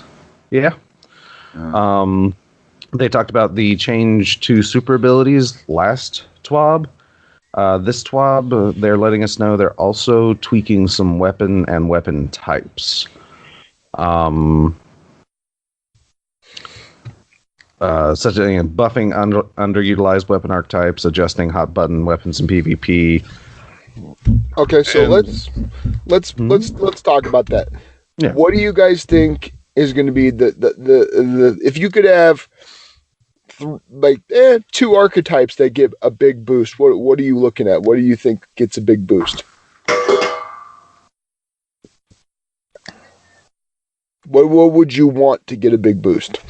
Yeah. They talked about the change to super abilities last TWAB. This TWAB, they're letting us know they're also tweaking some weapon and weapon types. Such as buffing underutilized weapon archetypes, adjusting hot button weapons in PvP. Okay, so let's talk about that. Yeah. What do you guys think is going to be the if you could have two archetypes that give a big boost? What are you looking at? What do you think gets a big boost? What would you want to get a big boost?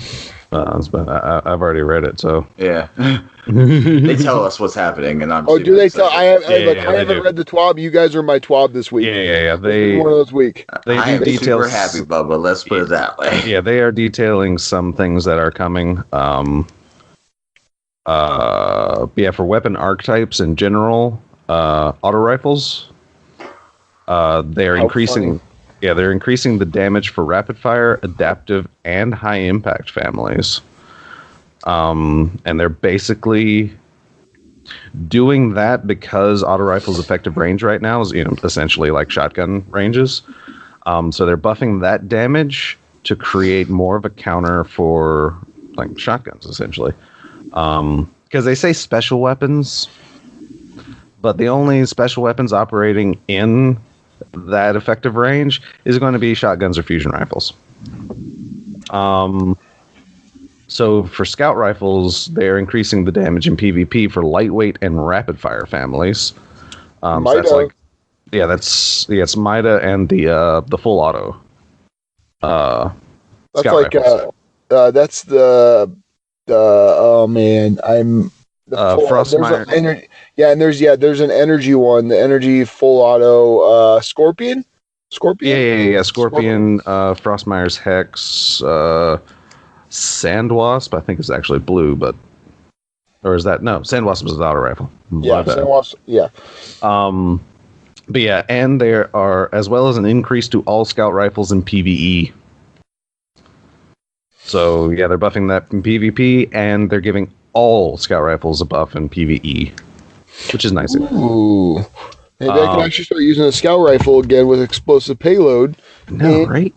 I've already read it, so yeah. They tell us what's happening, and I'm. Oh, do they tell? I haven't read the TWAB. You guys are my TWAB this week. Yeah. They one of those week. I am super happy, Bubba. Let's put it that way. Yeah, they are detailing some things that are coming. For weapon archetypes in general, auto rifles. They are increasing. Funny. Yeah, they're increasing the damage for rapid fire, adaptive, and high impact families. And they're basically doing that because auto rifle's effective range right now is, essentially like shotgun ranges. So they're buffing that damage to create more of a counter for like shotguns, essentially. Because they say special weapons, but the only special weapons operating in that effective range is going to be shotguns or fusion rifles. So for scout rifles, they're increasing the damage in PvP for lightweight and rapid fire families. So that's like, it's Mida and the full auto. That's like that's the oh man, I'm Frostmire. There's an energy one, the energy full auto Scorpion. Yeah. Scorpion, Frostmire's Hex, Sandwasp, I think it's actually blue, or is that no? Sandwasp is an auto rifle. Yeah, Sandwasp. Yeah. But yeah, and there are as well as an increase to all scout rifles in PvE. So yeah, they're buffing that in PvP, and they're giving all scout rifles a buff in PvE, which is nice. Ooh. Maybe I can actually start using a scout rifle again with explosive payload. Right?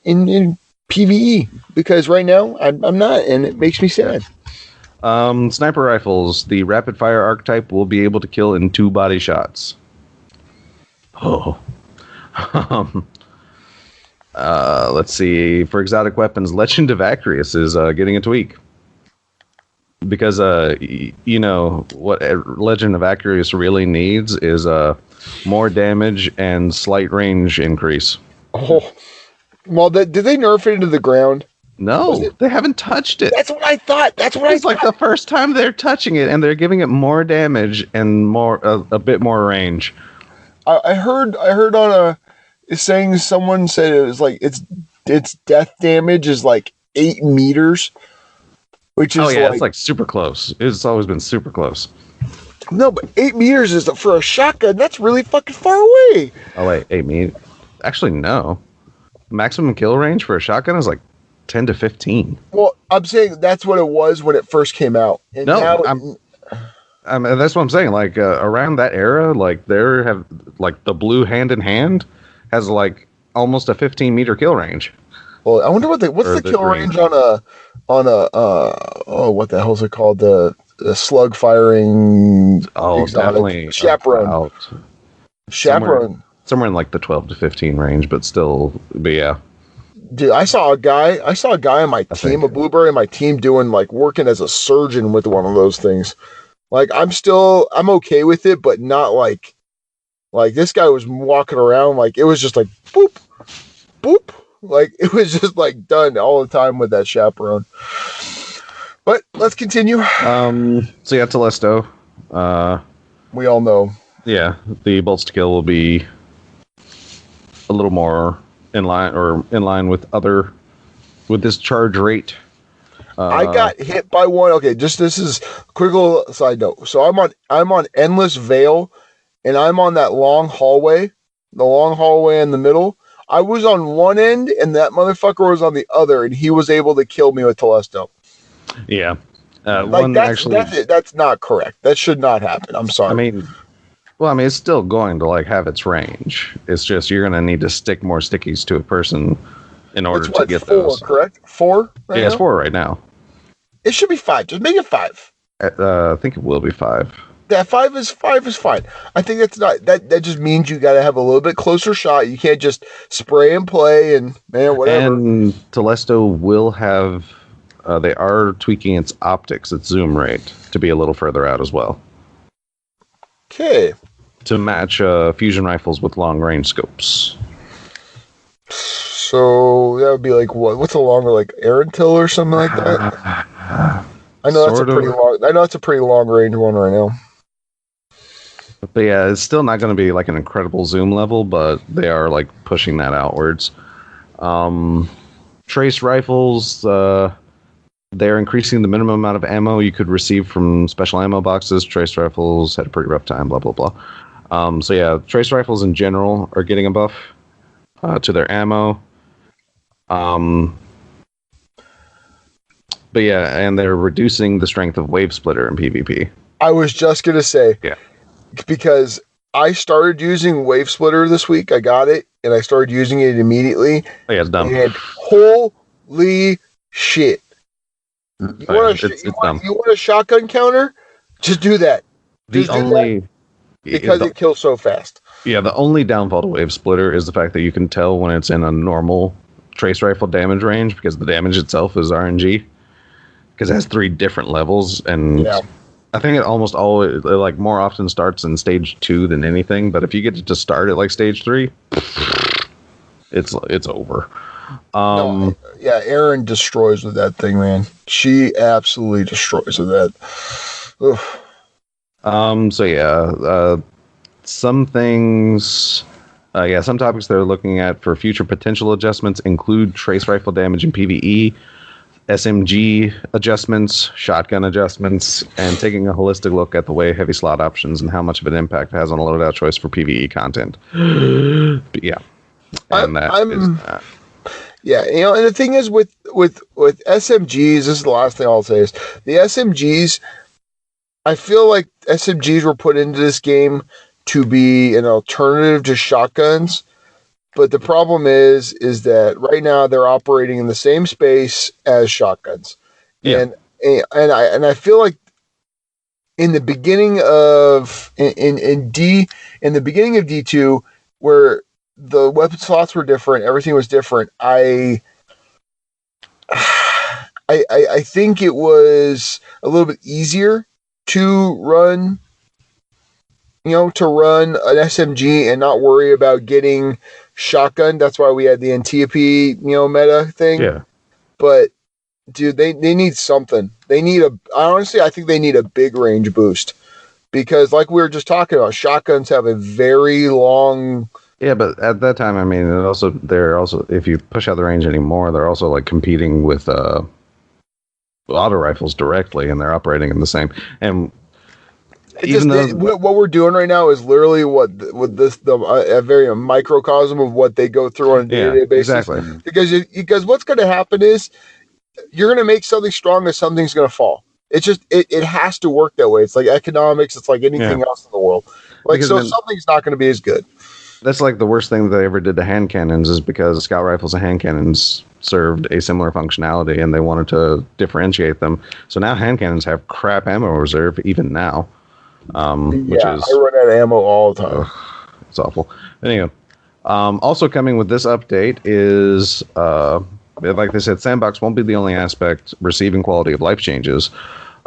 In PvE, because right now I'm not, and it makes me sad. Sniper rifles, the rapid fire archetype will be able to kill in 2 body shots. Oh. Let's see. For exotic weapons, Legend of Acreus is getting a tweak. Because, what Legend of Acreus really needs is more damage and slight range increase. Oh. Well, did they nerf it into the ground? No, they haven't touched it. That's what I thought. It's like the first time they're touching it, and they're giving it more damage and more a bit more range. I heard on someone said it was like its death damage is like 8 meters, which is it's like super close. It's always been super close. No, but 8 meters is for a shotgun. That's really fucking far away. Oh wait, 8 meters? Actually, no. Maximum kill range for a shotgun is like 10 to 15. Well, I'm saying that's what it was when it first came out. And that's what I'm saying. Like around that era, like there have like the blue hand in hand has like almost a 15-meter kill range. Well, I wonder what's the kill range on a what the hell's it called, the slug firing definitely chaperone. Somewhere in like the 12 to 15 range, but yeah. Dude, I saw a guy on my team, a Blueberry on my team, doing like working as a surgeon with one of those things. Like I'm okay with it, but not like this guy was walking around like it was just like boop, boop. Like it was just like done all the time with that chaperone. But let's continue. So yeah, Telesto. We all know. Yeah, the bolts to kill will be a little more in line with this charge rate. I got hit by one. Okay, this is a quick little side note. So I'm on Endless Vale, and I'm on that long hallway, in the middle. I was on one end, and that motherfucker was on the other, and he was able to kill me with Telesto. Yeah, that's not correct. That should not happen. I'm sorry. I mean, it's still going to like have its range. It's just you're going to need to stick more stickies to a person in order to get 4, those. Correct? 4? Yeah, it's 4 right now. It should be 5. Just make it 5. I think it will be 5. Yeah, 5 is fine. I think that's not that just means you got to have a little bit closer shot. You can't just spray and play and whatever. And Telesto will have. They are tweaking its optics, its zoom rate, to be a little further out as well. Okay. To match fusion rifles with long range scopes. So that would be like what? What's a longer, like Aerontil or something like that? I know that's a pretty long range one right now. But yeah, it's still not going to be like an incredible zoom level, but they are like pushing that outwards. Trace rifles, they're increasing the minimum amount of ammo you could receive from special ammo boxes. Trace rifles had a pretty rough time, blah, blah, blah. So yeah, trace rifles in general are getting a buff to their ammo. But yeah, and they're reducing the strength of Wave Splitter in PvP. I was just going to say. Yeah. Because I started using Wave Splitter this week. I got it, and I started using it immediately. Oh, yeah, it's done. And holy shit. You want a shotgun counter? Just do that. Because it kills so fast. Yeah, the only downfall to Wave Splitter is the fact that you can tell when it's in a normal trace rifle damage range because the damage itself is RNG. Because it has 3 different levels, and I think it almost always, like, more often starts in stage 2 than anything. But if you get to start at like stage 3, it's over. Erin destroys with that thing, man. She absolutely destroys with that. Oof. So yeah, some things, some topics they're looking at for future potential adjustments include trace rifle damage in PvE, SMG adjustments, shotgun adjustments, and taking a holistic look at the way heavy slot options and how much of an impact it has on a loadout choice for PvE content. But yeah, and yeah, and the thing is with SMGs, this is the last thing I'll say is the SMGs. I feel like SMGs were put into this game to be an alternative to shotguns. But the problem is that right now they're operating in the same space as shotguns. Yeah. And I feel like in the beginning of in the beginning of D2, where the weapon slots were different, everything was different. I think it was a little bit easier to run an SMG and not worry about getting shotgun. That's why we had the Antiope, meta thing. Yeah. But dude, they need something. I think they need a big range boost because like we were just talking about, shotguns have a very long. Yeah, but at that time, I mean, they're also if you push out the range anymore, they're also like competing with auto rifles directly, and they're operating in the same. And what we're doing right now is literally a very microcosm of what they go through on a day-to-day basis. Exactly. Because what's going to happen is you're going to make something strong and something's going to fall. It's just it has to work that way. It's like economics. It's like anything else in the world. Something's not going to be as good. That's like the worst thing that they ever did to hand cannons, is because scout rifles and hand cannons served a similar functionality, and they wanted to differentiate them. So now hand cannons have crap ammo reserve, even now. Which is, I run out of ammo all the time. It's awful. Anyway, also coming with this update is, like they said, Sandbox won't be the only aspect receiving quality of life changes.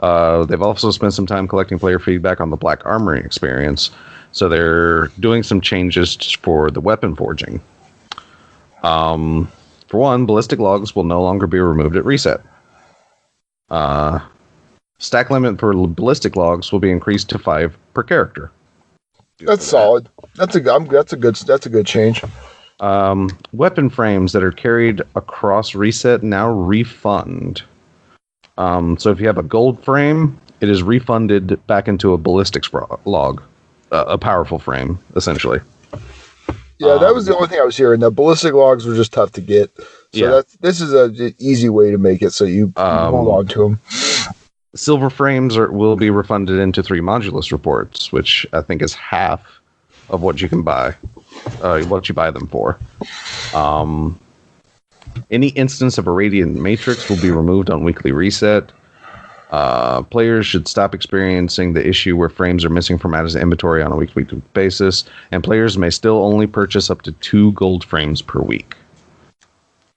They've also spent some time collecting player feedback on the Black Armory experience. So they're doing some changes for the weapon forging. For one, ballistic logs will no longer be removed at reset. Stack limit for ballistic logs will be increased to 5 per character. That's solid. That's a good change. Weapon frames that are carried across reset now refund. So if you have a gold frame, it is refunded back into a ballistics log. A powerful frame, essentially. Yeah, that was the only thing I was hearing. The ballistic logs were just tough to get. So this is an easy way to make it so you hold on to them. Silver frames will be refunded into 3 modulus reports, which I think is half of what you can buy, what you buy them for. Any instance of a radiant matrix will be removed on weekly reset. Players should stop experiencing the issue where frames are missing from Atlas inventory on a weekly basis, and players may still only purchase up to 2 gold frames per week.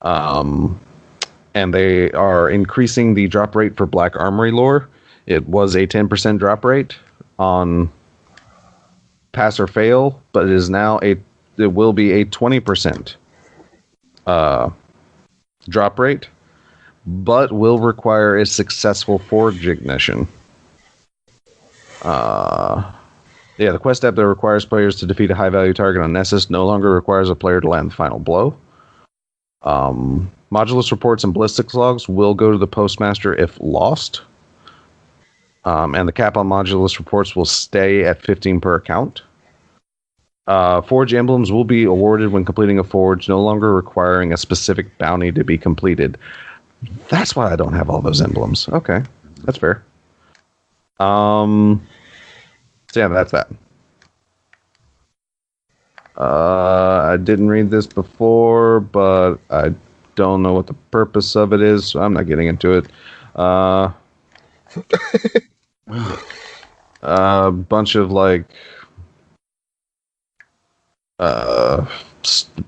And they are increasing the drop rate for Black Armory lore. It was a 10% drop rate on pass or fail, but it will be a 20% drop rate, but will require a successful forge ignition. The quest step that requires players to defeat a high-value target on Nessus no longer requires a player to land the final blow. Modulus reports and ballistics logs will go to the postmaster if lost. And the cap on modulus reports will stay at 15 per account. Forge emblems will be awarded when completing a forge, no longer requiring a specific bounty to be completed. That's why I don't have all those emblems. Okay, that's fair. So yeah, that's that. I didn't read this before, but I don't know what the purpose of it is, so I'm not getting into it. A bunch of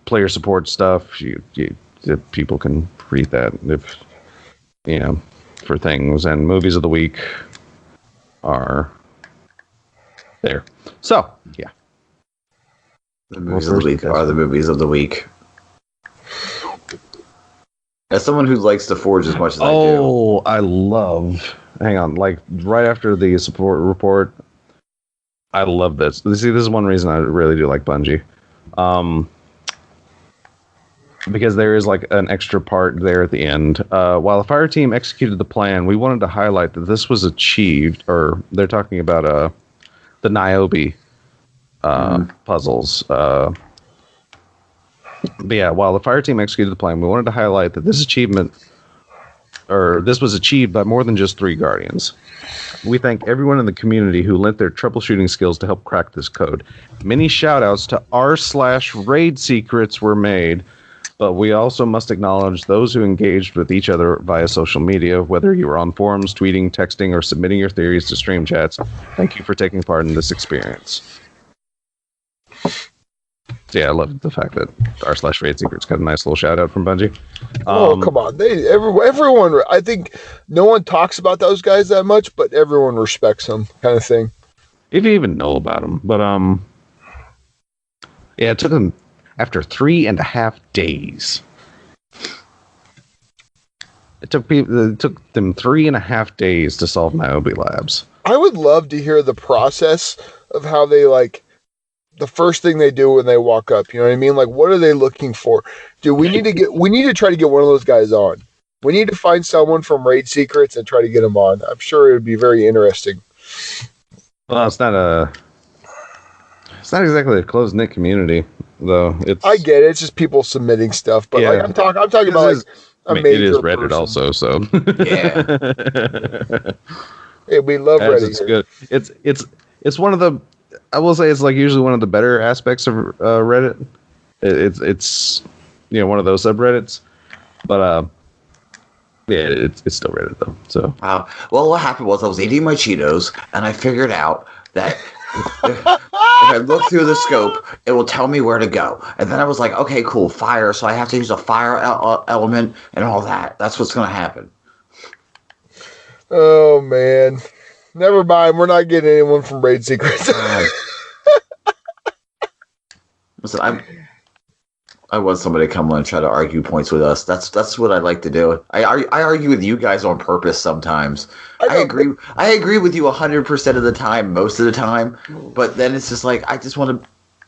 player support stuff. People can read that if for things, and movies of the week are there. So yeah, the movies of the week are the movies of the week. As someone who likes to forge as much as I do. Oh, I love. Hang on, right after the support report, I love this. See, this is one reason I really do like Bungie. Because there is an extra part there at the end. While the fire team executed the plan, we wanted to highlight that this was achieved, or they're talking about the Niobe puzzles. But yeah, while the fire team executed the plan, we wanted to highlight that this was achieved by more than just 3 Guardians. We thank everyone in the community who lent their troubleshooting skills to help crack this code. Many shoutouts to r/raid secrets were made, but we also must acknowledge those who engaged with each other via social media, whether you were on forums, tweeting, texting, or submitting your theories to stream chats. Thank you for taking part in this experience. So yeah, I love the fact that r/raid secrets got a nice little shout out from Bungie. Come on. Everyone, I think no one talks about those guys that much, but everyone respects them, kind of thing. If you even know about them. But yeah, it took them after 3.5 days. It took them 3.5 days to solve Niobe Labs. I would love to hear the process of how they the first thing they do when they walk up. You know what I mean? What are they looking for? Dude, we need to try to get one of those guys on. We need to find someone from Raid Secrets and try to get them on. I'm sure it would be very interesting. Well, it's not exactly a close-knit community, though. I get it. It's just people submitting stuff, but I'm talking about a major. It is Reddit person. Also, so yeah. Hey, we love Reddit. It's good. It's one of the I will say it's like usually one of the better aspects of Reddit. It's one of those subreddits, but yeah, it's still Reddit though. So well, what happened was I was eating my Cheetos and I figured out that if I look through the scope, it will tell me where to go. And then I was like, okay, cool, fire. So I have to use a fire element and all that. That's what's going to happen. Oh man, never mind. We're not getting anyone from Raid Secrets. Listen, I want somebody to come on and try to argue points with us. That's what I like to do. I argue with you guys on purpose sometimes. I agree with you 100% of the time, most of the time. But then it's just like I just want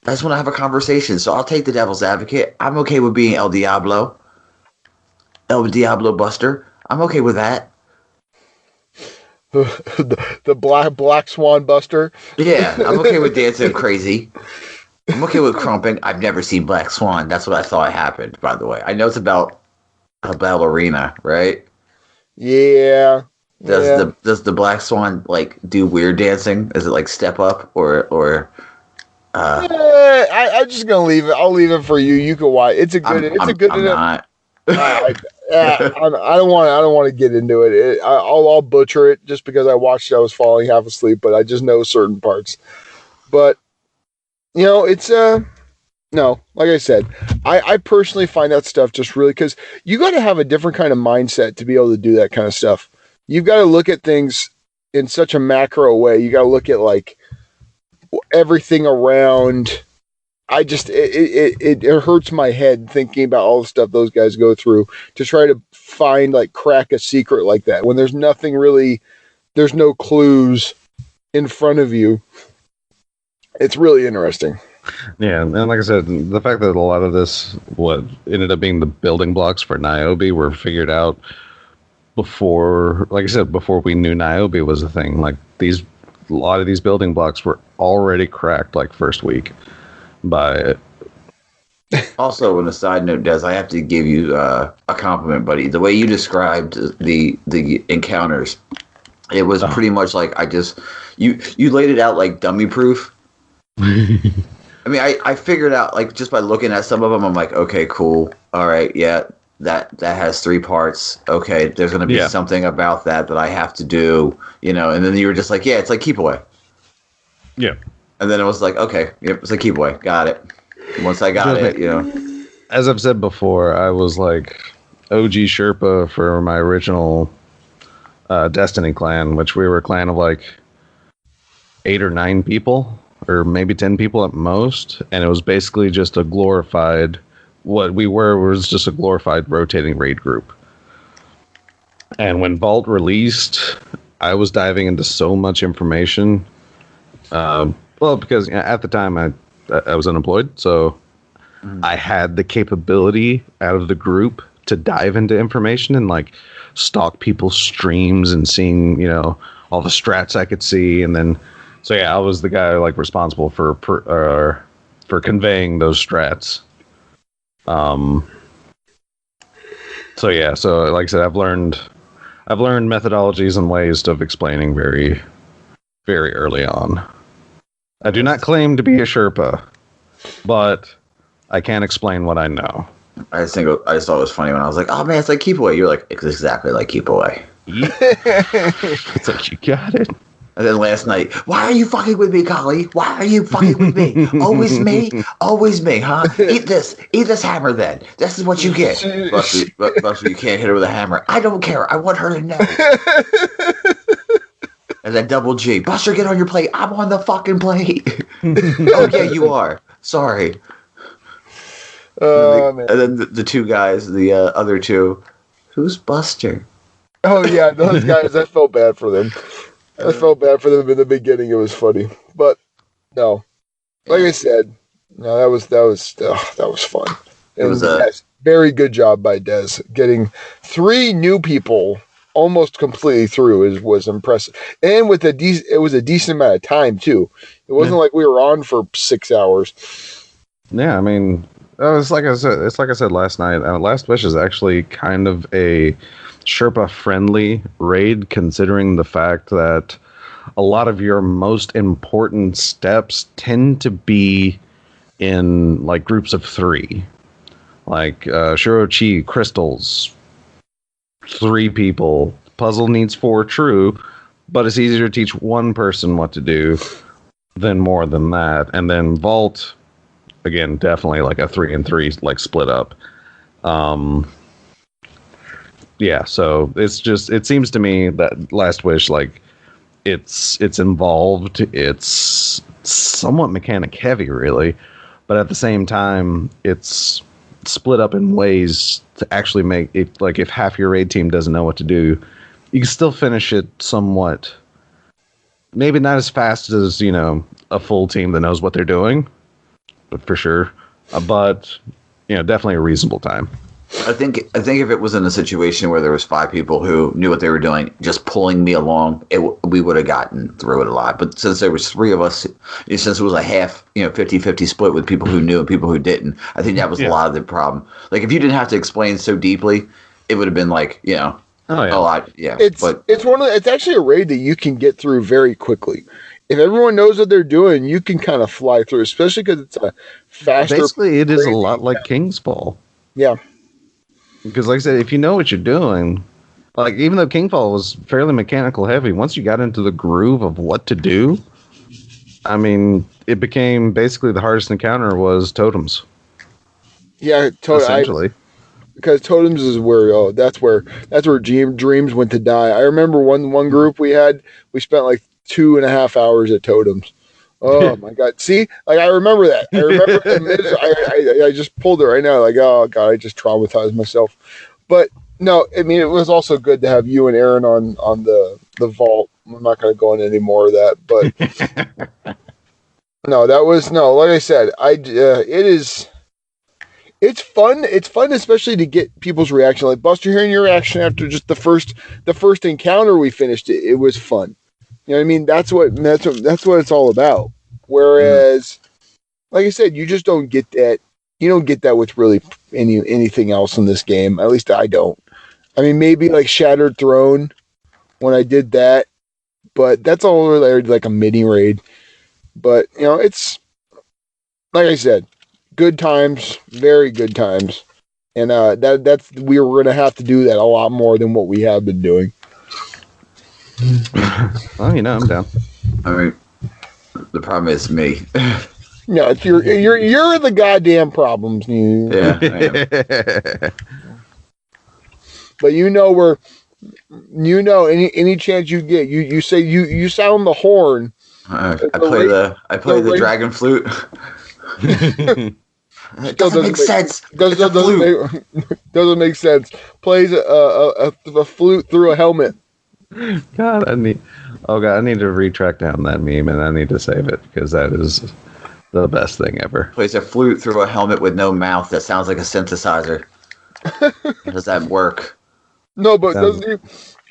to have a conversation. So I'll take the devil's advocate. I'm okay with being El Diablo Buster. I'm okay with that. the Black Swan Buster. Yeah, I'm okay with dancing crazy. I'm okay with crumping. I've never seen Black Swan. That's what I thought happened, by the way. I know it's about a ballerina, right? Yeah. Does the Black Swan like do weird dancing? Is it like Step Up or I'm just gonna leave it. I'll leave it for you. You can watch. It's a good. I'm not. I don't want to get into it. I'll butcher it just because I watched it. I was falling half asleep, but I just know certain parts. But it's no, like I said, I personally find that stuff just really, because you got to have a different kind of mindset to be able to do that kind of stuff. You've got to look at things in such a macro way. You got to look at like everything around. It hurts my head thinking about all the stuff those guys go through to try to find, like, crack a secret like that when there's nothing really, there's no clues in front of you. It's really interesting. Yeah, and like I said, the fact that a lot of this, what ended up being the building blocks for Niobe, were figured out before, like I said, before we knew Niobe was a thing. Like, a lot of these building blocks were already cracked, like, first week by it. Also, on a side note, Des, I have to give you a compliment, buddy. The way you described the encounters, it was pretty much like you laid it out like dummy proof. I mean, I figured out, like, just by looking at some of them, I'm like, okay, cool. All right, yeah, that has 3 parts. Okay, there's going to be something about that I have to do, and then you were just like, yeah, it's like Keep Away. Yeah. And then it was like, okay, yep, it's like Keep Away. Got it. Once I got it, As I've said before, I was like OG Sherpa for my original Destiny clan, which we were a clan of like 8 or 9 people, or maybe 10 people at most, and it was basically just a glorified, what we were was just a glorified rotating raid group. And when Vault released, I was diving into so much information. Well, because at the time I was unemployed, so I had the capability out of the group to dive into information and like stalk people's streams and seeing, all the strats I could see, and then. So yeah, I was the guy like responsible for conveying those strats. So yeah, so like I said, I've learned methodologies and ways of explaining very, very early on. I do not claim to be a Sherpa, but I can explain what I know. I just thought it was funny when I was like, "Oh man, it's like Keep Away." You're like, "It's exactly like Keep Away." Yeah. It's like, you got it. And then last night, why are you fucking with me, Collie? Why are you fucking with me? Always me, huh? Eat this hammer then. This is what you get. Buster, you can't hit her with a hammer. I don't care. I want her to know. And then Double G, Buster, get on your plate. I'm on the fucking plate. Oh yeah, you are. Sorry. And then the 2 guys, the other 2, who's Buster? Oh yeah, those guys. I felt bad for them. I felt bad for them in the beginning. It was funny, but no, like I said, no, that was fun. It was a very good job by Des getting 3 new people almost completely through. Was impressive, and with it was a decent amount of time too. It wasn't like we were on for 6 hours. Yeah, I mean, it's like I said last night. Last Wish is actually kind of a Sherpa friendly raid, considering the fact that a lot of your most important steps tend to be in like groups of 3. Like Shirochi crystals, 3 people. Puzzle needs 4 true, but it's easier to teach one person what to do than more than that. And then Vault, again, definitely like a 3 and 3 like split up. Yeah, so it's just, it seems to me that Last Wish, like, it's involved, it's somewhat mechanic heavy, really, but at the same time, it's split up in ways to actually make it, like, if half your raid team doesn't know what to do, you can still finish it somewhat, maybe not as fast as, you know, a full team that knows what they're doing, but for sure, but, you know, definitely a reasonable time. I think if it was in a situation where there was 5 people who knew what they were doing, just pulling me along, we would have gotten through it a lot. But since there was 3 of us, since it was a half, 50-50 split with people who knew and people who didn't, I think that was a lot of the problem. Like, if you didn't have to explain so deeply, it would have been like, a lot. Yeah, it's actually a raid that you can get through very quickly. If everyone knows what they're doing, you can kind of fly through, especially because it's a faster. Basically, it is a lot like King's Fall. Yeah. Because, like I said, if you know what you're doing, like, even though Kingfall was fairly mechanical heavy, once you got into the groove of what to do, I mean, it became basically the hardest encounter was totems. Yeah, essentially. Because totems is where that's where dreams went to die. I remember one group we spent like 2.5 hours at totems. Oh my God! See, like I remember that. I remember I just pulled it right now. Like, oh God, I just traumatized myself. But no, I mean, it was also good to have you and Aaron on the vault. I'm not going to go into any more of that, but no, that was Like I said, it's fun. It's fun, especially to get people's reaction. Like Buster, hearing your reaction after just the first encounter we finished, it was fun. You know what I mean? That's what it's all about. Whereas, like I said, you just don't get that. You don't get that with really anything else in this game. At least I don't. I mean, maybe like Shattered Throne when I did that, but that's all related to like a mini raid. But it's like I said, good times, very good times, and that's we were gonna have to do that a lot more than what we have been doing. Well, I'm down. I mean, the problem is me. No, it's you're the goddamn problems. Yeah, I am. But any chance you get, you say you sound the horn. I play the dragon flute. It doesn't make sense. Doesn't make sense. Plays a flute through a helmet. God, I need to retrack down that meme and I need to save it because that is the best thing ever. Plays a flute through a helmet with no mouth that sounds like a synthesizer. Does that work? No, but doesn't he?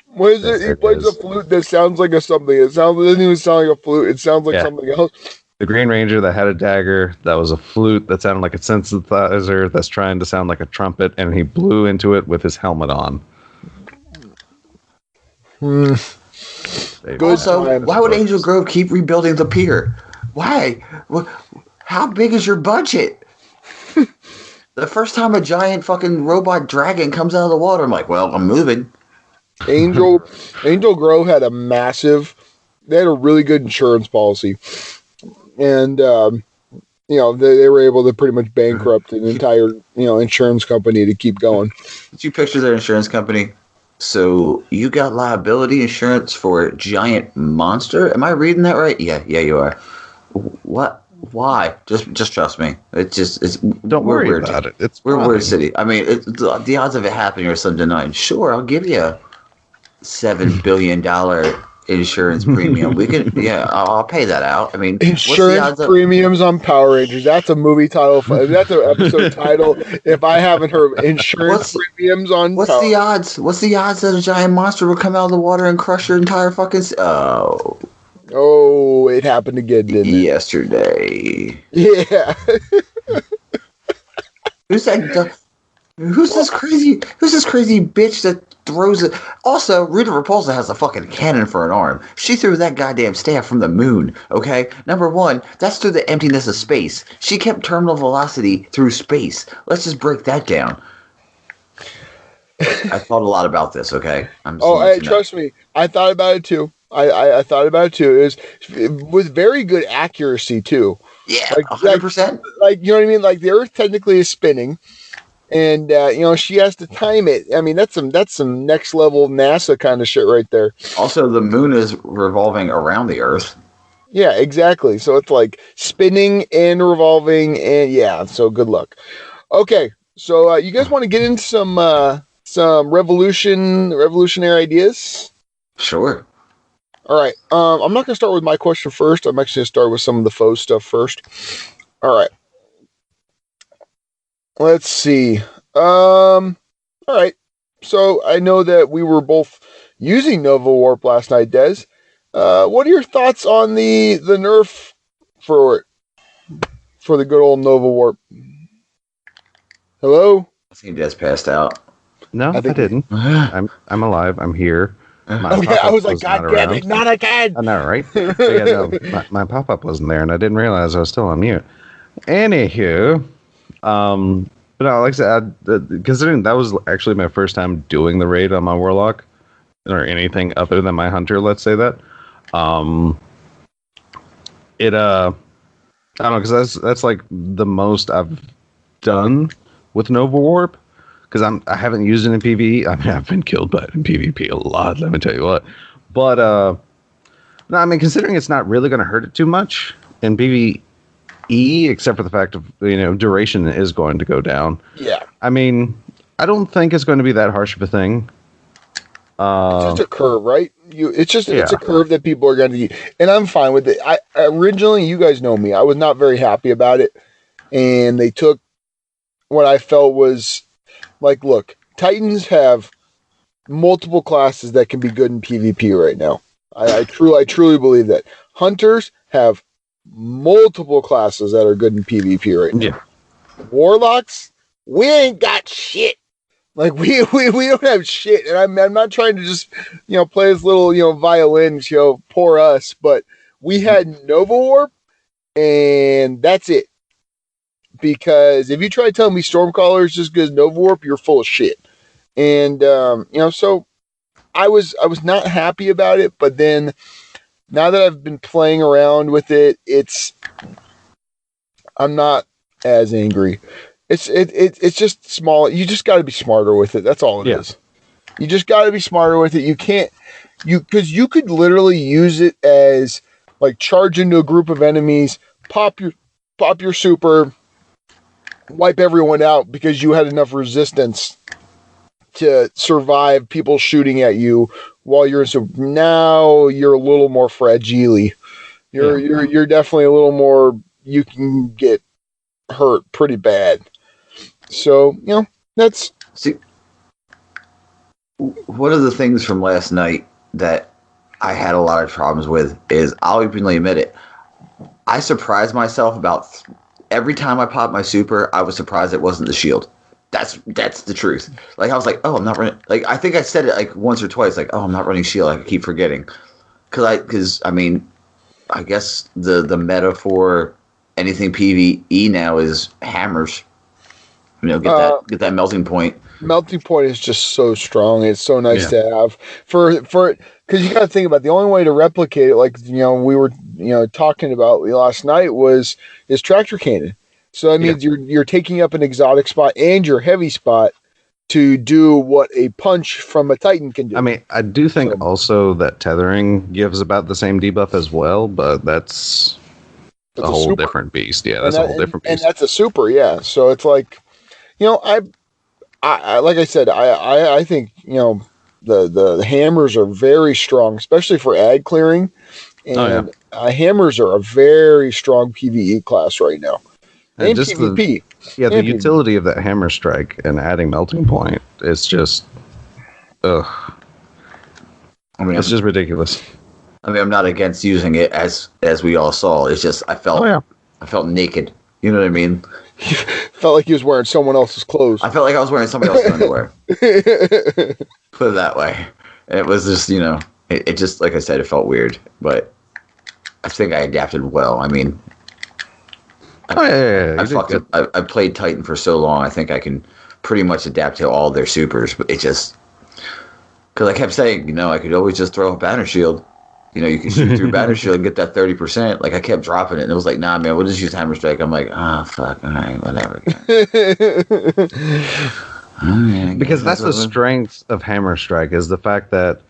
What is it? He plays a flute that sounds like something. It doesn't even sound like a flute. It sounds like something else. The Green Ranger that had a dagger that was a flute that sounded like a synthesizer that's trying to sound like a trumpet, and he blew into it with his helmet on. Also, why would Angel Grove keep rebuilding the pier? Why? How big is your budget? The first time a giant fucking robot dragon comes out of the water, I'm like, well, I'm moving. Angel Grove had they had a really good insurance policy. And, they were able to pretty much bankrupt an entire, insurance company to keep going. Did you picture their insurance company? So you got liability insurance for a giant monster? Am I reading that right? Yeah, you are. What? Why? Just trust me. Don't worry about it. We're Weird City. I mean, the odds of it happening are slim to none. Sure, I'll give you $7 billion insurance premium. We can, I'll pay that out. I mean, insurance premiums on Power Rangers. That's a movie title. That's an episode title. If I haven't heard insurance premiums on, what's the odds? What's the odds that a giant monster will come out of the water and crush your entire fucking? Oh, it happened again, didn't it? Yesterday. Yeah. Who's this crazy bitch that throws it. Also, Rita Repulsa has a fucking cannon for an arm. She threw that goddamn staff from the moon, okay? Number one, that's through the emptiness of space. She kept terminal velocity through space. Let's just break that down. I thought a lot about this, okay? Trust me. I thought about it too. I thought about it too. It was very good accuracy too. Yeah, 100%. Like, you know what I mean? Like, the Earth technically is spinning, and she has to time it. I mean, that's some next level NASA kind of shit right there. Also, the moon is revolving around the Earth. Yeah, exactly. So it's like spinning and revolving, and yeah. So good luck. Okay, so you guys want to get into some revolutionary ideas? Sure. All right. I'm not going to start with my question first. I'm actually going to start with some of the faux stuff first. All right. Let's see. All right. So I know that we were both using Nova Warp last night, Des. What are your thoughts on the nerf for the good old Nova Warp? Hello? I think Des passed out. No, I didn't. I'm alive. I'm here. I was like, God damn it, not again! I know, right? So, yeah, no, my pop-up wasn't there, and I didn't realize I was still on mute. Anywho, but no, like I said, considering that was actually my first time doing the raid on my Warlock, or anything other than my Hunter, let's say that, I don't know, because that's like the most I've done with Nova Warp. Because I haven't used it in PvE. I mean, I've been killed by it in PvP a lot, let me tell you what. But, no, I mean, considering it's not really going to hurt it too much in PvE, except for the fact of, duration is going to go down. Yeah. I mean, I don't think it's going to be that harsh of a thing. It's just a curve, right? It's a curve that people are going to use. And I'm fine with it. Originally, you guys know me, I was not very happy about it. And they took what I felt was... Like, look, Titans have multiple classes that can be good in PvP right now. I truly believe that. Hunters have multiple classes that are good in PvP right now. Yeah. Warlocks, we ain't got shit. Like, we don't have shit. And I'm not trying to just, play this little, violin, poor us. But we had Nova Warp, and that's it. Because if you try to tell me Stormcaller is just good as Nova Warp, you're full of shit. And, so I was not happy about it, but then now that I've been playing around with it, I'm not as angry. It's just small. You just got to be smarter with it. That's all it is. You just got to be smarter with it. You can't, because you could literally use it as like charge into a group of enemies, pop your super, wipe everyone out because you had enough resistance to survive people shooting at you while you're so now you're a little more fragile. You're definitely a little more, you can get hurt pretty bad. So, that's... See, one of the things from last night that I had a lot of problems with is, I'll openly admit it, I surprised myself about... Every time I popped my super, I was surprised it wasn't the shield. That's the truth. Like, I was like, oh, I'm not running... Like, I think I said it, like, once or twice, like, oh, I'm not running shield. I keep forgetting. Because, I mean, I guess the meta for anything PvE now is hammers. Get that melting point. Melting point is just so strong. It's so nice to have. Because you got to think about it, the only way to replicate it, like, we were, talking about last night, is tractor cannon. So that means you're taking up an exotic spot and your heavy spot to do what a punch from a Titan can do. I mean, I do think also that tethering gives about the same debuff as well, but that's a whole different beast. Yeah, that's a whole different beast. And that's a super, yeah. So it's like, I like I said, I think, the hammers are very strong, especially for ad clearing. And hammers are a very strong PvE class right now. And just PvP. The utility of that hammer strike and adding melting point is just, ugh. I mean, it's just ridiculous. I mean, I'm not against using it as we all saw. It's just I felt naked. You know what I mean? He felt like he was wearing someone else's clothes. I felt like I was wearing somebody else's underwear. Put it that way. It was just, it just, like I said, it felt weird. But I think I adapted well. I mean, I played Titan for so long. I think I can pretty much adapt to all their supers. But it just, because I kept saying, I could always just throw a banner shield. You can shoot through banner shield and get that 30%. Like, I kept dropping it, and it was like, nah, man, we'll just use hammer strike. I'm like, fuck, all right, whatever. Because that's the strength of hammer strike, is the fact that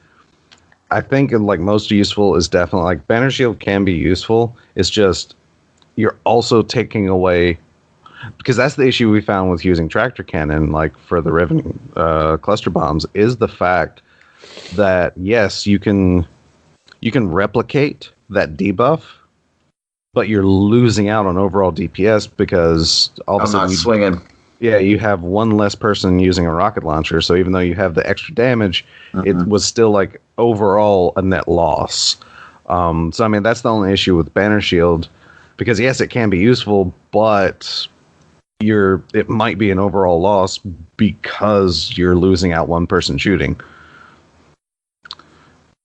I think like most useful is definitely, like, banner shield can be useful. It's just you're also taking away, because that's the issue we found with using tractor cannon, like for the riveting cluster bombs, is the fact that yes, you can replicate that debuff, but you're losing out on overall DPS because all of a sudden swinging. Yeah, you have one less person using a rocket launcher, so even though you have the extra damage, it was still like overall a net loss. So I mean, that's the only issue with banner shield, because yes, it can be useful, but it might be an overall loss because you're losing out one person shooting.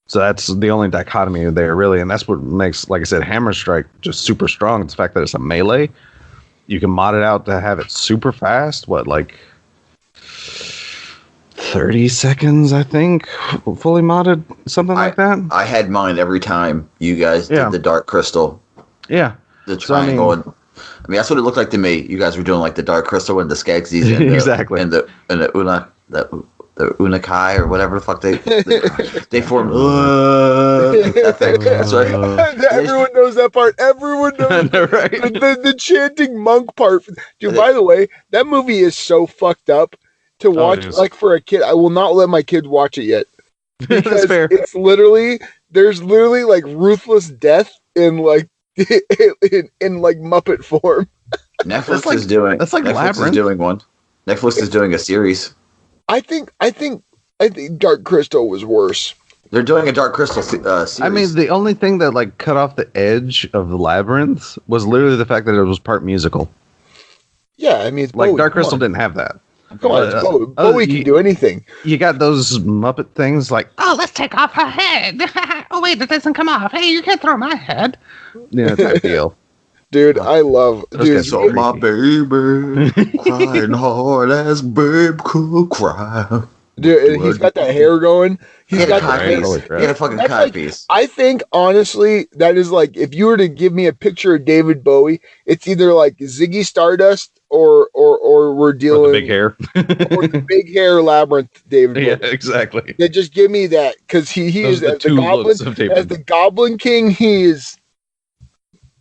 So that's the only dichotomy there, really, and that's what makes, like I said, hammer strike just super strong. It's the fact that it's a melee. You can mod it out to have it super fast. What, like 30 seconds, I think, fully modded, something like that. I had mine every time you guys did the Dark Crystal. Yeah, the triangle. I mean, that's what it looked like to me. You guys were doing like the Dark Crystal and the Skeksis and exactly, and the the Unakai or whatever the fuck they formed. That thing. That's right. Everyone knows that part. Everyone knows right. the chanting monk part. Dude, by the way, that movie is so fucked up to watch. Like, for a kid, I will not let my kids watch it yet. That's fair. There's literally like ruthless death in like in like Muppet form. Netflix is doing. That's like Netflix Labyrinth. is doing one. Netflix is doing a series. I think Dark Crystal was worse. They're doing a Dark Crystal series. I mean, the only thing that like cut off the edge of the Labyrinth was literally the fact that it was part musical. Yeah, I mean, it's like Bowie. Dark Crystal didn't have that. Come on, it's Bowie. Bowie can do anything. You got those Muppet things like, oh, let's take off her head. Oh wait, it doesn't come off. Hey, you can't throw my head. Yeah, type deal. Dude, I love. Dude, so my baby crying hard as babe could cry. Dude, and he's got that hair going. He's got the face. He had a fucking cod piece. I think, honestly, that is like, if you were to give me a picture of David Bowie, it's either like Ziggy Stardust or we're dealing with the big hair. or the big hair Labyrinth David Bowie. Yeah, exactly. They just give me that, because he is as the Goblin King.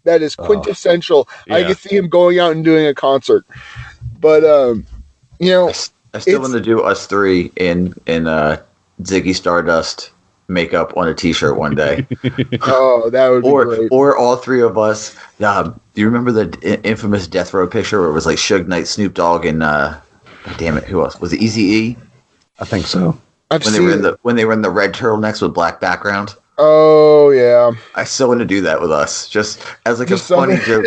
That is quintessential. Yeah. I can see him going out and doing a concert. But you know, I still want to do us three in Ziggy Stardust makeup on a T-shirt one day. Oh, that would be great. Or all three of us. Do you remember the infamous Death Row picture where it was like Suge Knight, Snoop Dogg, and damn it, who else? Was it Eazy-E? I think so. When they were in the red turtlenecks with black background. Oh yeah, I still want to do that with us, just as like a funny joke,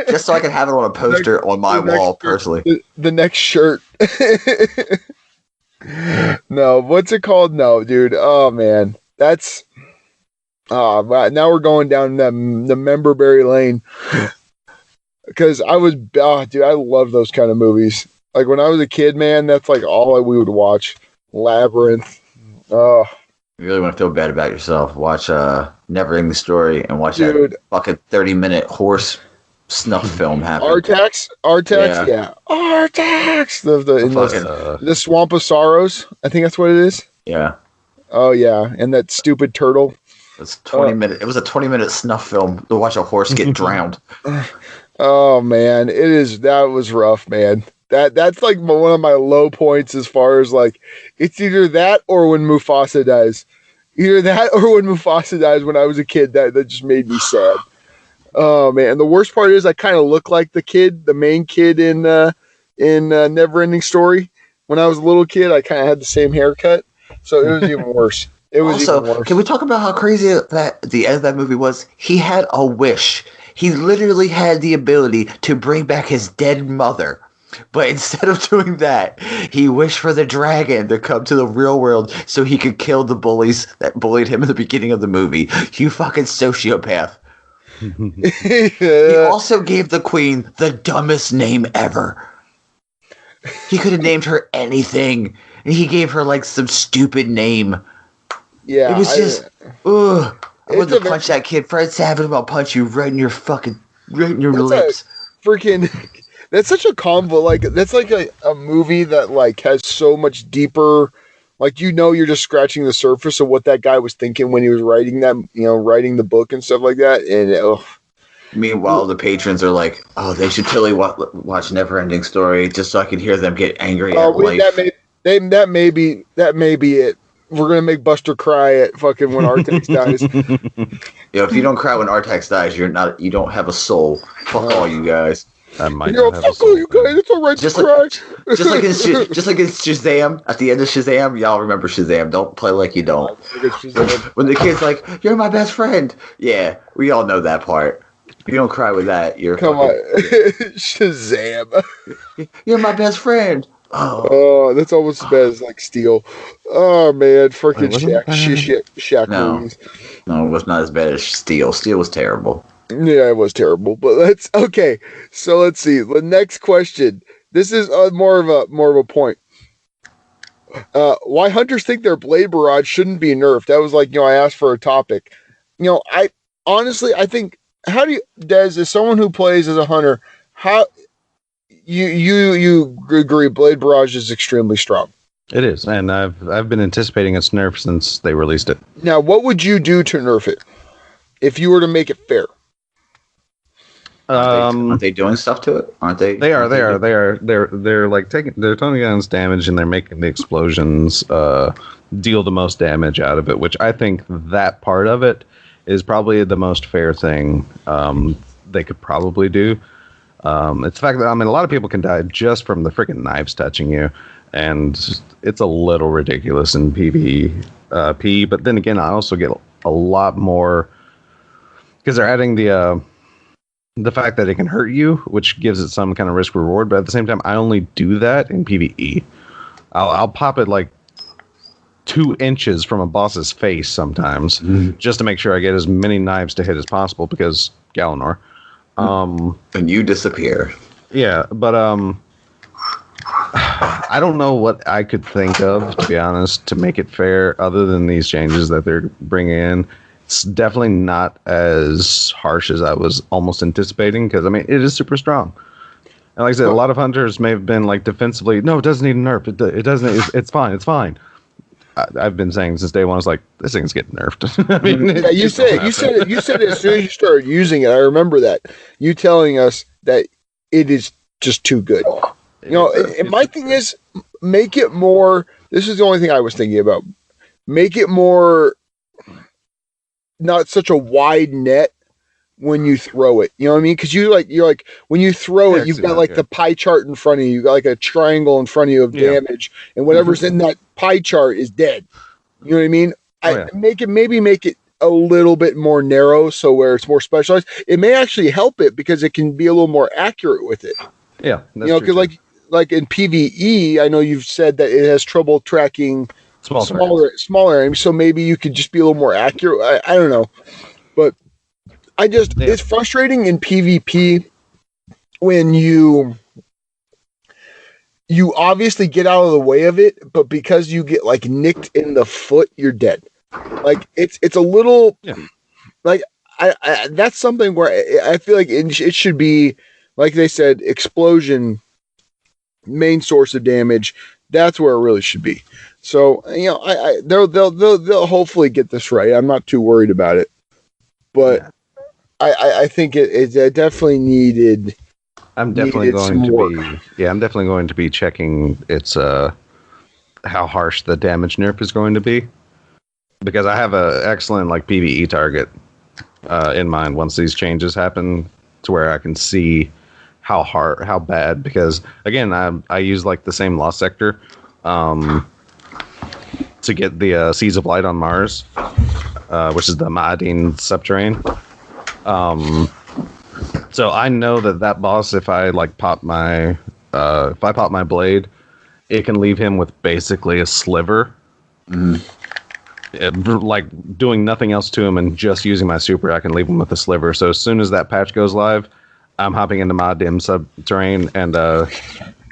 just so I can have it on a poster on my wall personally. The next shirt. No, what's it called? No, dude. Oh man, that's. Now we're going down the Memberberry lane. Because dude, I love those kind of movies. Like when I was a kid, man, that's like all we would watch. Labyrinth. Oh. You really want to feel bad about yourself, watch Never Ending Story and watch that fucking 30-minute horse snuff film happen. Artax, yeah. Artax! The Swamp of Sorrows, I think that's what it is. Yeah. Oh yeah, and that stupid turtle. It's 20 minutes. It was a 20-minute snuff film to watch a horse get drowned. Oh man, that was rough, man. That's like one of my low points as far as like, it's either that or when Mufasa dies. Either that or when Mufasa dies when I was a kid. That just made me sad. Oh man, and the worst part is I kind of look like the main kid in Neverending Story. When I was a little kid, I kind of had the same haircut, so it was even worse. It was even worse. Can we talk about how crazy that the end of that movie was? He had a wish. He literally had the ability to bring back his dead mother. But instead of doing that, he wished for the dragon to come to the real world so he could kill the bullies that bullied him in the beginning of the movie. You fucking sociopath. He also gave the queen the dumbest name ever. He could have named her anything, and he gave her like some stupid name. Yeah, it was just, ugh. I wanted to punch that kid. Fred Savage, I'll punch you right in your lips. That's such a convo. Like, that's like a movie that like has so much deeper. Like, you're just scratching the surface of what that guy was thinking when he was writing that, writing the book and stuff like that. And meanwhile, the patrons are like, "Oh, they should totally watch Neverending Story just so I can hear them get angry at life." That may be it. We're gonna make Buster cry at fucking when Artax dies. If you don't cry when Artax dies, you don't have a soul. Fuck all you guys. Fuck all you guys. It's alright to cry. Just like in Shazam, at the end of Shazam, y'all remember Shazam. Don't play like you don't. When the kid's like, "You're my best friend." Yeah, we all know that part. If you don't cry with that, you're on. Shazam. You're my best friend. Oh, that's almost as bad as like Steel. Oh man, freaking Shaq movies. No, it was not as bad as Steel. Steel was terrible. Yeah, it was terrible. But let's see. The next question. This is more of a point. Why hunters think their blade barrage shouldn't be nerfed? That was like, I asked for a topic. I honestly, I think, how do you, Des, as someone who plays as a hunter, how you agree blade barrage is extremely strong? It is, and I've been anticipating its nerf since they released it. Now, what would you do to nerf it if you were to make it fair? Aren't they doing stuff to it? Aren't they? They are. They're like they're toning down its damage, and they're making the explosions deal the most damage out of it. Which I think that part of it is probably the most fair thing they could probably do. It's the fact that, a lot of people can die just from the freaking knives touching you, and it's a little ridiculous in PvP. But then again, I also get a lot more because they're adding the fact that it can hurt you, which gives it some kind of risk reward. But at the same time, I only do that in PvE. I'll pop it like 2 inches from a boss's face sometimes, just to make sure I get as many knives to hit as possible, because Galanor. And you disappear. Yeah, but I don't know what I could think of, to be honest, to make it fair, other than these changes that they're bringing in. It's definitely not as harsh as I was almost anticipating, because it is super strong. And like I said, a lot of hunters may have been like defensively, no, it doesn't need a nerf. It doesn't. It's fine. It's fine. I've been saying since day one, it's like, this thing's getting nerfed. Yeah, you said it as soon as you started using it. I remember that you telling us that it is just too good. And my thing is, make it more. This is the only thing I was thinking about. Make it more, not such a wide net when you throw it. You know what I mean? Because you're like when you throw it, you've got like the pie chart in front of you. You got like a triangle in front of you of damage, and whatever's in that pie chart is dead. You know what I mean? Make it a little bit more narrow, so where it's more specialized. It may actually help it because it can be a little more accurate with it. Yeah, because like in PvE, I know you've said that it has trouble tracking smaller enemies, so maybe you could just be a little more accurate. I don't know, but it's frustrating in PvP when you obviously get out of the way of it, but because you get like nicked in the foot, you're dead. Like it's a little like I that's something where I feel like it should be, like they said, explosion, main source of damage. That's where it really should be. So they'll hopefully get this right. I'm not too worried about it, but I think it definitely needed. I'm definitely going to be checking its how harsh the damage nerf is going to be, because I have an excellent like PvE target in mind once these changes happen, to where I can see how bad. Because again, I use like the same lost sector to get the Seeds of Light on Mars, which is the Ma'adin subterrane. So I know that boss, if I pop my blade, it can leave him with basically a sliver. Doing nothing else to him and just using my super, I can leave him with a sliver. So as soon as that patch goes live, I'm hopping into my dim subterranean and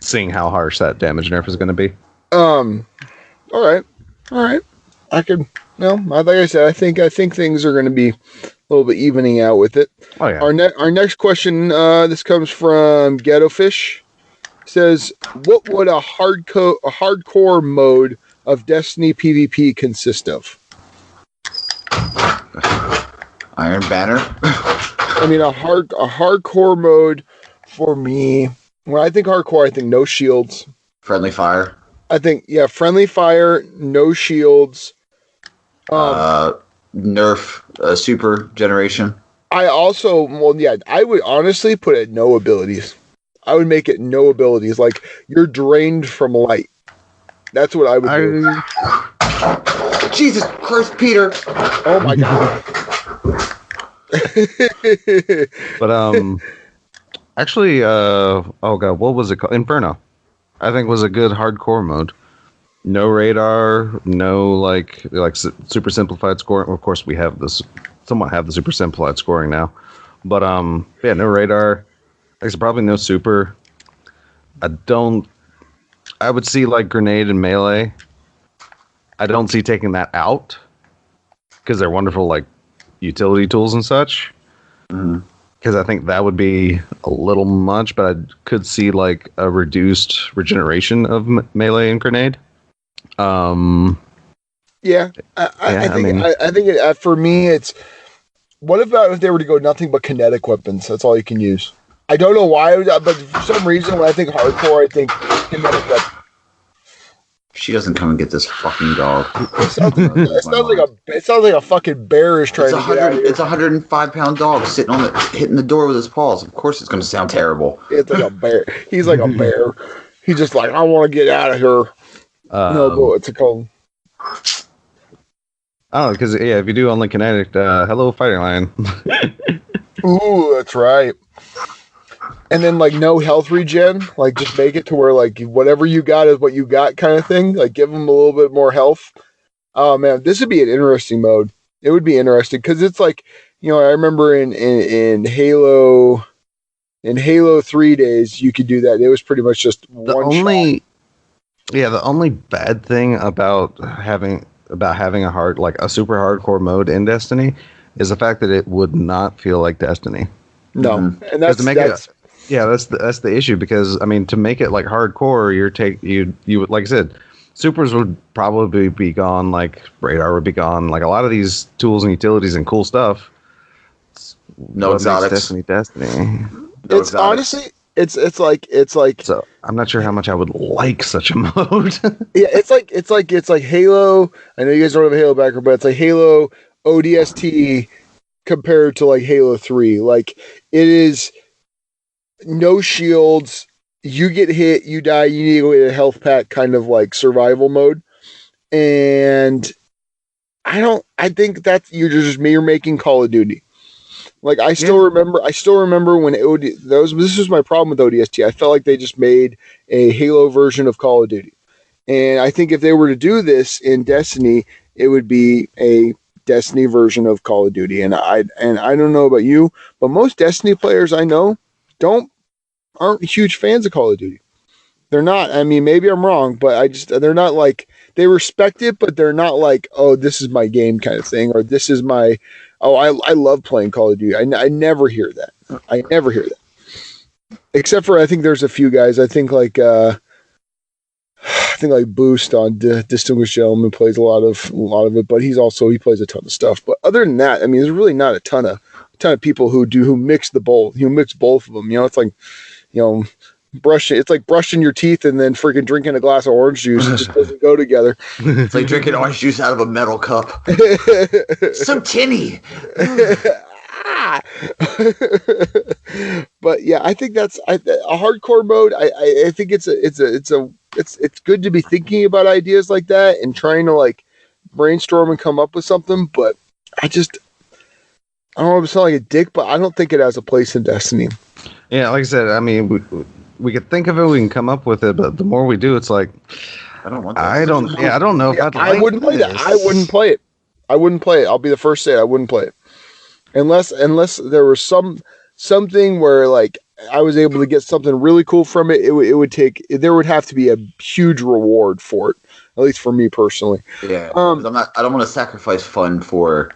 seeing how harsh that damage nerf is going to be. All right. I could. No, like I said, I think things are going to be a little bit evening out with it. Oh yeah. Our next question. This comes from Ghetto Fish. Says, what would a hardcore mode of Destiny PvP consist of? Iron Banner. I mean, a hardcore mode for me. When I think hardcore, I think no shields. Friendly fire. I think, friendly fire, no shields. Nerf super generation. I would honestly put it no abilities. I would make it no abilities. Like, you're drained from light. That's what I would do. Jesus Christ, Peter. Oh my God. But, actually, oh God, what was it called? Inferno. I think was a good hardcore mode. No radar, no super simplified scoring. Of course, we have somewhat have the super simplified scoring now, but no radar. There's probably no super. I would see grenade and melee. I don't see taking that out because they're wonderful utility tools and such. Because I think that would be a little much, but I could see a reduced regeneration of melee and grenade. I think for me, it's. What about if they were to go nothing but kinetic weapons? That's all you can use. I don't know why, but for some reason, when I think hardcore, I think kinetic weapons. She doesn't come and get this fucking dog. It sounds like a fucking bear is trying to get out of here. It's a 105-pound dog sitting hitting the door with his paws. Of course, it's going to sound terrible. It's like a bear. He's like a bear. He's just like, I want to get out of here. What's it called? Oh, because if you do only kinetic, hello, Fighting Lion. Ooh, that's right. And then no health regen, just make it to where whatever you got is what you got kind of thing. Give them a little bit more health. Oh man, this would be an interesting mode. It would be interesting because it's I remember in Halo 3 days you could do that. It was pretty much just one shot. Yeah, the only bad thing about having a super hardcore mode in Destiny is the fact that it would not feel like Destiny. No, and that's the issue because to make it hardcore, you would, like I said, supers would probably be gone, radar would be gone, a lot of these tools and utilities and cool stuff. No exotics. Destiny. It's honestly. It's like. So I'm not sure how much I would like such a mode. Yeah, it's like Halo. I know you guys don't have a Halo background, but it's like Halo ODST compared to Halo 3. It is no shields. You get hit, you die. You need to go get a health pack, kind of survival mode. And I think that's you're making Call of Duty. I still remember when this was my problem with ODST. I felt like they just made a Halo version of Call of Duty. And I think if they were to do this in Destiny, it would be a Destiny version of Call of Duty. And I don't know about you, but most Destiny players I know aren't huge fans of Call of Duty. They're not. I mean, maybe I'm wrong, but they're not they respect it, but they're not oh, this is my game kind of thing, or this is my. Oh, I love playing Call of Duty. I never hear that. I never hear that. Except for I think there's a few guys. I think Boost on Distinguished Gentleman plays a lot of it, but he plays a ton of stuff. But other than that, I mean, there's really not a ton of people who mix both of them. It's brushing. It's like brushing your teeth and then freaking drinking a glass of orange juice. It just doesn't go together. It's like drinking orange juice out of a metal cup. So tinny. But yeah, I think that's a hardcore mode. I think it's good to be thinking about ideas like that and trying to brainstorm and come up with something. But I don't know if I'm sounding like a dick, but I don't think it has a place in Destiny. Yeah, like I said, I mean, we could think of it, we can come up with it, but the more we do, it's like, I don't want. This. I don't know if I'd like. I wouldn't play that. I wouldn't play it. I wouldn't play it. I'll be the first to say I wouldn't play it unless there was something where like I was able to get something really cool from it. It would take. There would have to be a huge reward for it, at least for me personally. Yeah, I don't want to sacrifice fun for,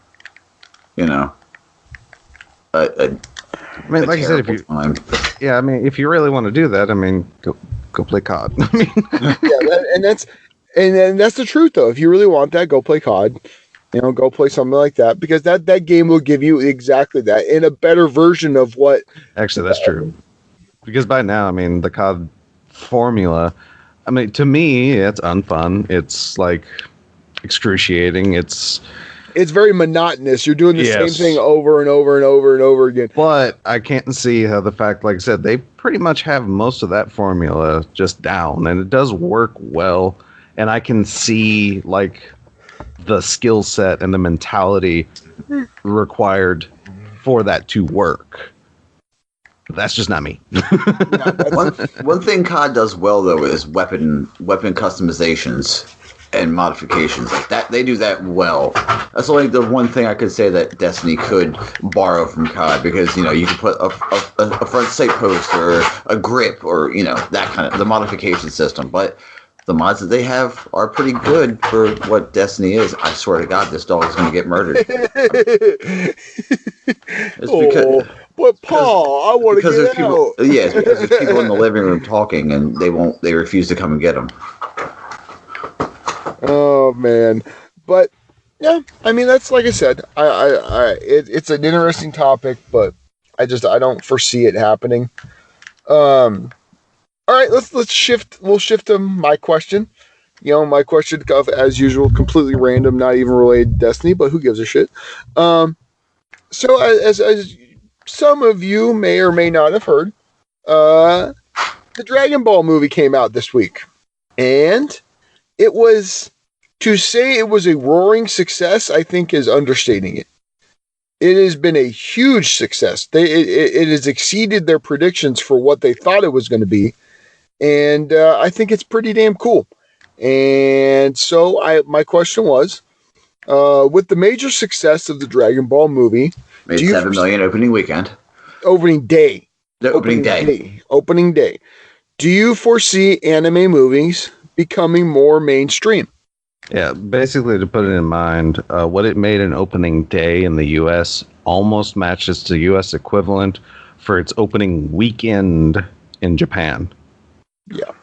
you know. I mean, like I said, if you really want to do that, I mean, go play COD. I mean, yeah, and that's the truth though. If you really want that, go play COD. You know, go play something like that because that game will give you exactly that and a better version of what. Actually, that's true. Because by now, I mean, the COD formula. I mean, to me, it's unfun. It's like excruciating. It's very monotonous. You're doing the same thing over and over and over and over again. But I can't see how the fact, like I said, they pretty much have most of that formula just down, and it does work well. And I can see like the skill set and the mentality required for that to work. But that's just not me. One thing COD does well though is weapon customizations and modifications like that. They do that well. That's only the one thing I could say that Destiny could borrow from COD because you can put a front sight post or a grip or that kind of the modification system, but. The mods that they have are pretty good for what Destiny is. I swear to God, this dog is going to get murdered. But Paul, I want to get out. Yeah, it's because there's people in the living room talking, and they refuse to come and get them. Oh man, but yeah, I mean that's like I said, it's an interesting topic, but I don't foresee it happening. All right, let's shift. We'll shift to my question. My question, as usual, completely random, not even related to Destiny, but who gives a shit? So as some of you may or may not have heard, the Dragon Ball movie came out this week, and it was to say it was a roaring success. I think is understating it. It has been a huge success. It has exceeded their predictions for what they thought it was going to be. And I think it's pretty damn cool. And so my question was, with the major success of the Dragon Ball movie, made 7 million opening weekend, opening day, opening day. Do you foresee anime movies becoming more mainstream? Yeah, basically to put it in mind, what it made an opening day in the U.S. almost matches the U.S. equivalent for its opening weekend in Japan. Yeah.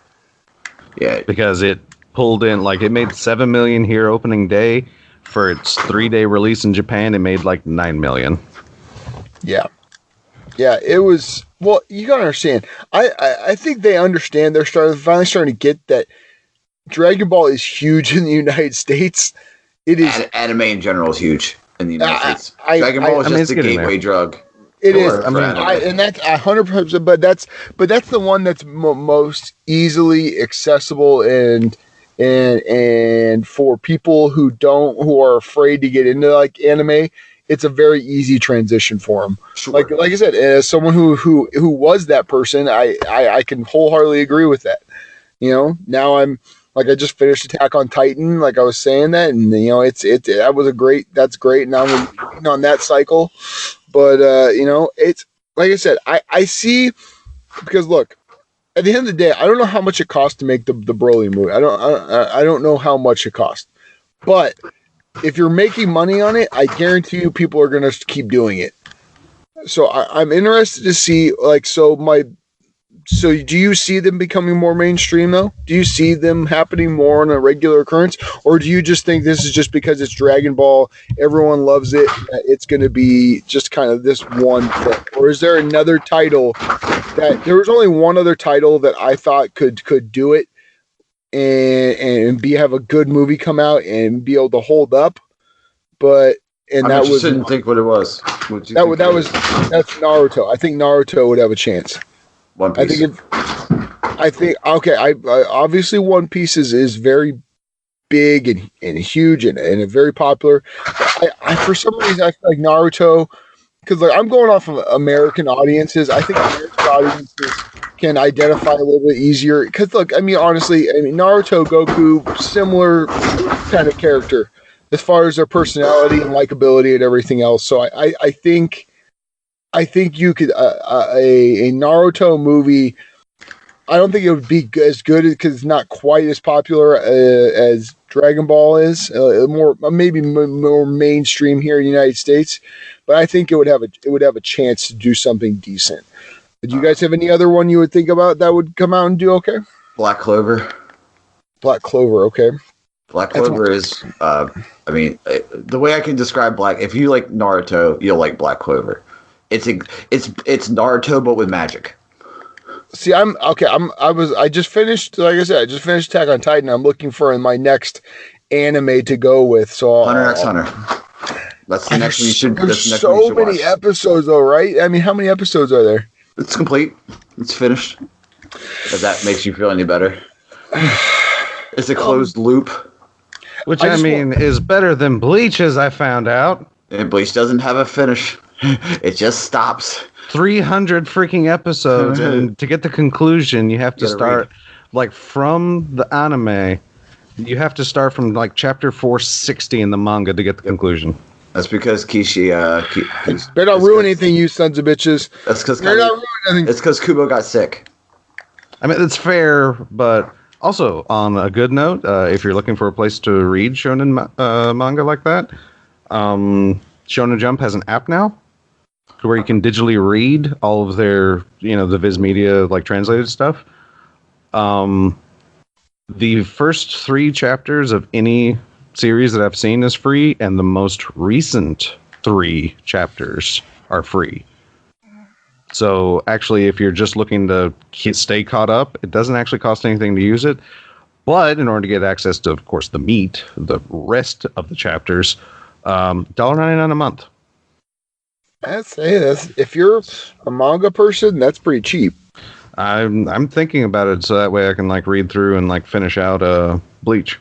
Because it pulled in, like, it made 7 million here opening day. For its 3-day release in Japan, it made like 9 million. Yeah. Yeah, it was, well, you gotta understand. I think they understand. They're finally starting to get that Dragon Ball is huge in the United States. It is. Anime in general is huge in the United States. Dragon Ball is just a gateway drug. It is, and that's 100%. But that's the one that's most easily accessible and for people who are afraid to get into like anime, it's a very easy transition for them. Sure. Like I said, as someone who was that person, I can wholeheartedly agree with that. Now I'm like I just finished Attack on Titan, like I was saying that, and that's great. Now I'm on that cycle. But, it's like I said, I see, because look, at the end of the day, I don't know how much it costs to make the Broly movie. I don't know how much it costs. But if you're making money on it, I guarantee you people are going to keep doing it. So I'm interested to see, like, so do you see them becoming more mainstream though? Do you see them happening more on a regular occurrence? Or do you just think this is just because it's Dragon Ball, everyone loves it, it's going to be just kind of this one thing? Or is there another title that, there was only one other title that I thought could do it and have a good movie come out and be able to hold up? But, and that was, didn't think what it was. That's Naruto. I think Naruto would have a chance. One Piece. Obviously One Piece is very big and huge and very popular. I for some reason I feel like Naruto because like I'm going off of American audiences. I think American audiences can identify a little bit easier. Because look, I mean, honestly, Naruto, Goku, similar kind of character as far as their personality and likability and everything else. So I think you could a Naruto movie. I don't think it would be as good because it's not quite as popular as Dragon Ball is. Maybe more mainstream here in the United States, but I think it would have a chance to do something decent. Do you guys have any other one you would think about that would come out and do okay? Black Clover. Black Clover, okay. Black Clover is, the way I can describe if you like Naruto, you'll like Black Clover. It's Naruto but with magic. See, I just finished, like I said, Attack on Titan. I'm looking for my next anime to go with. So Hunter x Hunter. That's the next one you should. There's so many episodes, though, right? I mean, how many episodes are there? It's complete. It's finished. If that makes you feel any better. It's a closed loop. Which, is better than Bleach, as I found out. And Bleach doesn't have a finish. It just stops. 300 freaking episodes, and to get the conclusion, you have to start from the anime. You have to start from chapter 460 in the manga to get the conclusion. That's because Kishi. Better not ruin anything, you sons of bitches. That's because it's because Kubo got sick. I mean, it's fair, but also on a good note, if you're looking for a place to read shonen manga like that, Shonen Jump has an app now where you can digitally read all of their, the Viz Media translated stuff. The first 3 chapters of any series that I've seen is free, and the most recent 3 chapters are free. So actually, if you're just looking to stay caught up, it doesn't actually cost anything to use it. But in order to get access to, of course, the rest of the chapters, $1.99 a month. That's if you're a manga person, that's pretty cheap. I'm thinking about it so that way I can read through and finish out Bleach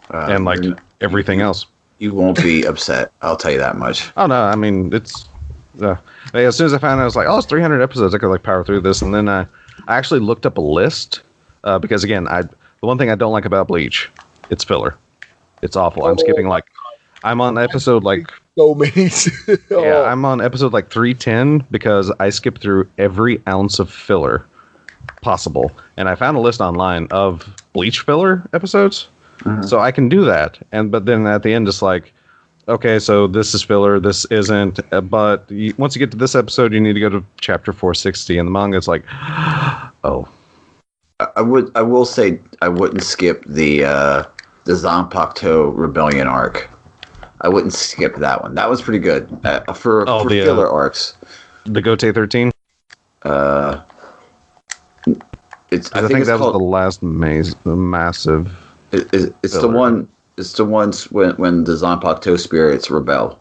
and everything else. You won't be upset. I'll tell you that much. Oh no, I mean it's as soon as I found out, I was like, oh, it's 300 episodes. I could power through this, and then I actually looked up a list because again, the one thing I don't like about Bleach, it's filler. It's awful. I'm skipping I'm on episode so many. Yeah, I'm on episode 310 because I skipped through every ounce of filler possible, and I found a list online of Bleach filler episodes, so I can do that. But then at the end, it's okay, so this is filler, this isn't. But once you get to this episode, you need to go to chapter 460, and the manga it's oh. I will say I wouldn't skip the Zanpakuto Rebellion arc. I wouldn't skip that one. That was pretty good for filler arcs. The Gote 13. I think that was the last massive. It's the one. It's the ones when the Zanpakuto spirits rebel.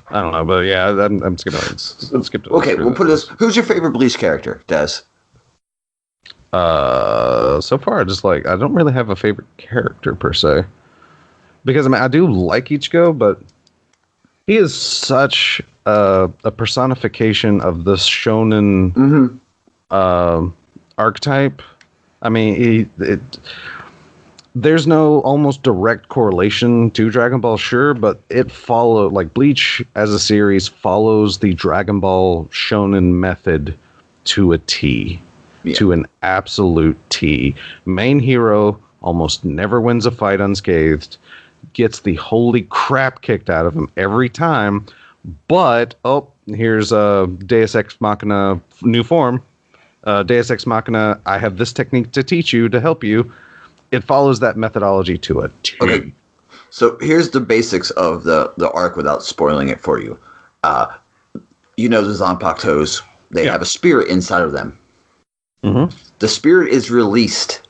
I don't know, but yeah, I'm skipping. Let's skip. Okay, we'll put this. Who's your favorite Bleach character, Des? So far, I don't really have a favorite character per se. Because I do like Ichigo, but he is such a personification of the shonen archetype. I mean, there's no almost direct correlation to Dragon Ball, sure, but it Bleach as a series follows the Dragon Ball shonen method to a T, to an absolute T. Main hero almost never wins a fight unscathed. Gets the holy crap kicked out of him every time, but here's a Deus Ex Machina new form. Deus Ex Machina, I have this technique to teach you to help you. It follows that methodology to a T. Okay, so here's the basics of the arc without spoiling it for you. The Zanpakutos, they have a spirit inside of them. Mm-hmm. The spirit is released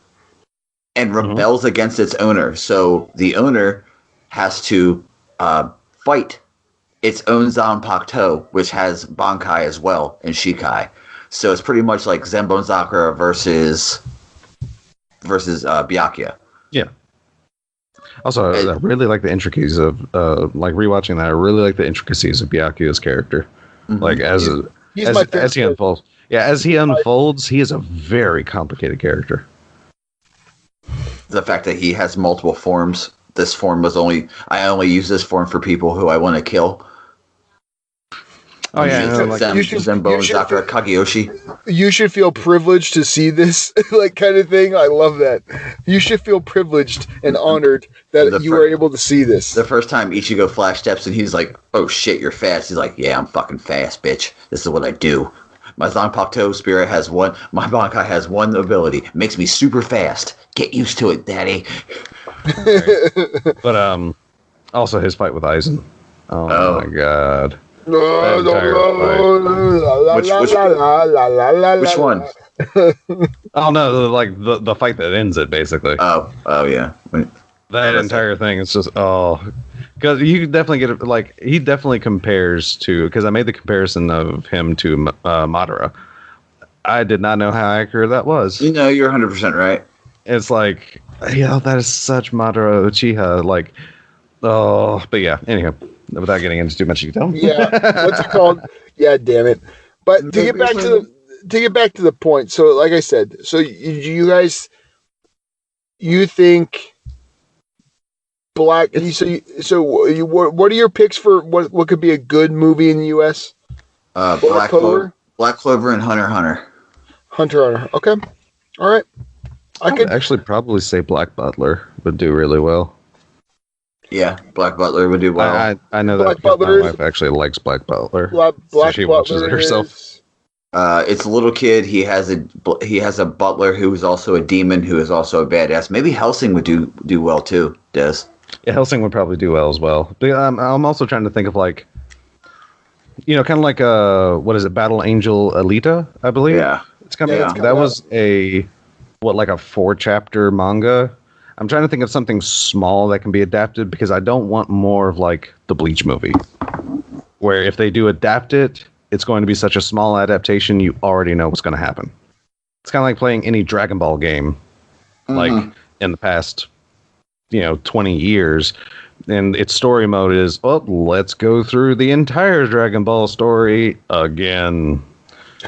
and rebels against its owner. So the owner has to fight its own Zanpakuto, which has Bankai as well, and Shikai. So it's pretty much like Zenbone Sakura versus Byakuya. Yeah. Also, I really like the intricacies of like rewatching that. I really like the intricacies of Byakuya's character. Like as he unfolds. Yeah, as he unfolds, he is a very complicated character. The fact that he has multiple forms. This form I only use this form for people who I want to kill. Oh yeah, Zembo and Dr. Kageyoshi. You should feel privileged to see this like kind of thing. I love that. You should feel privileged and honored that you were able to see this. The first time Ichigo flash steps and he's like, "Oh shit, you're fast." He's like, "Yeah, I'm fucking fast, bitch. This is what I do." My Zanpakuto spirit has one. My Bankai has one ability. It makes me super fast. Get used to it, daddy. But also his fight with Aizen. Oh my god. Which one? Oh no, like the fight that ends it basically. Oh yeah. That entire thing is just because you definitely get like he definitely compares to, because I made the comparison of him to Madara. I did not know how accurate that was. You know, you're 100% right. It's like, yeah, that is such Madara Uchiha. Like, but yeah. Anyhow, without getting into too much detail. Yeah, what's it called? Yeah, damn it. But to get back to the point. So, like I said, so you guys, you think Black? What are your picks for what could be a good movie in the U.S.? Black Clover, and Hunter x Hunter. Hunter x Hunter. Okay, all right. I could actually probably say Black Butler would do really well. Yeah, Black Butler would do well. I know that my wife actually likes Black Butler. So she watches it herself. It's a little kid. He has a butler who is also a demon who is also a badass. Maybe Helsing would do well too. Des. Yeah, Helsing would probably do well as well. But, I'm also trying to think of like, kind of like what is it, Battle Angel Alita, I believe. Yeah, it's coming. Yeah. That was like a 4-chapter manga. I'm trying to think of something small that can be adapted, because I don't want more of like the Bleach movie, where if they do adapt it, it's going to be such a small adaptation, you already know what's going to happen. It's kind of like playing any Dragon Ball game, like in the past, 20 years, and its story mode is, let's go through the entire Dragon Ball story again.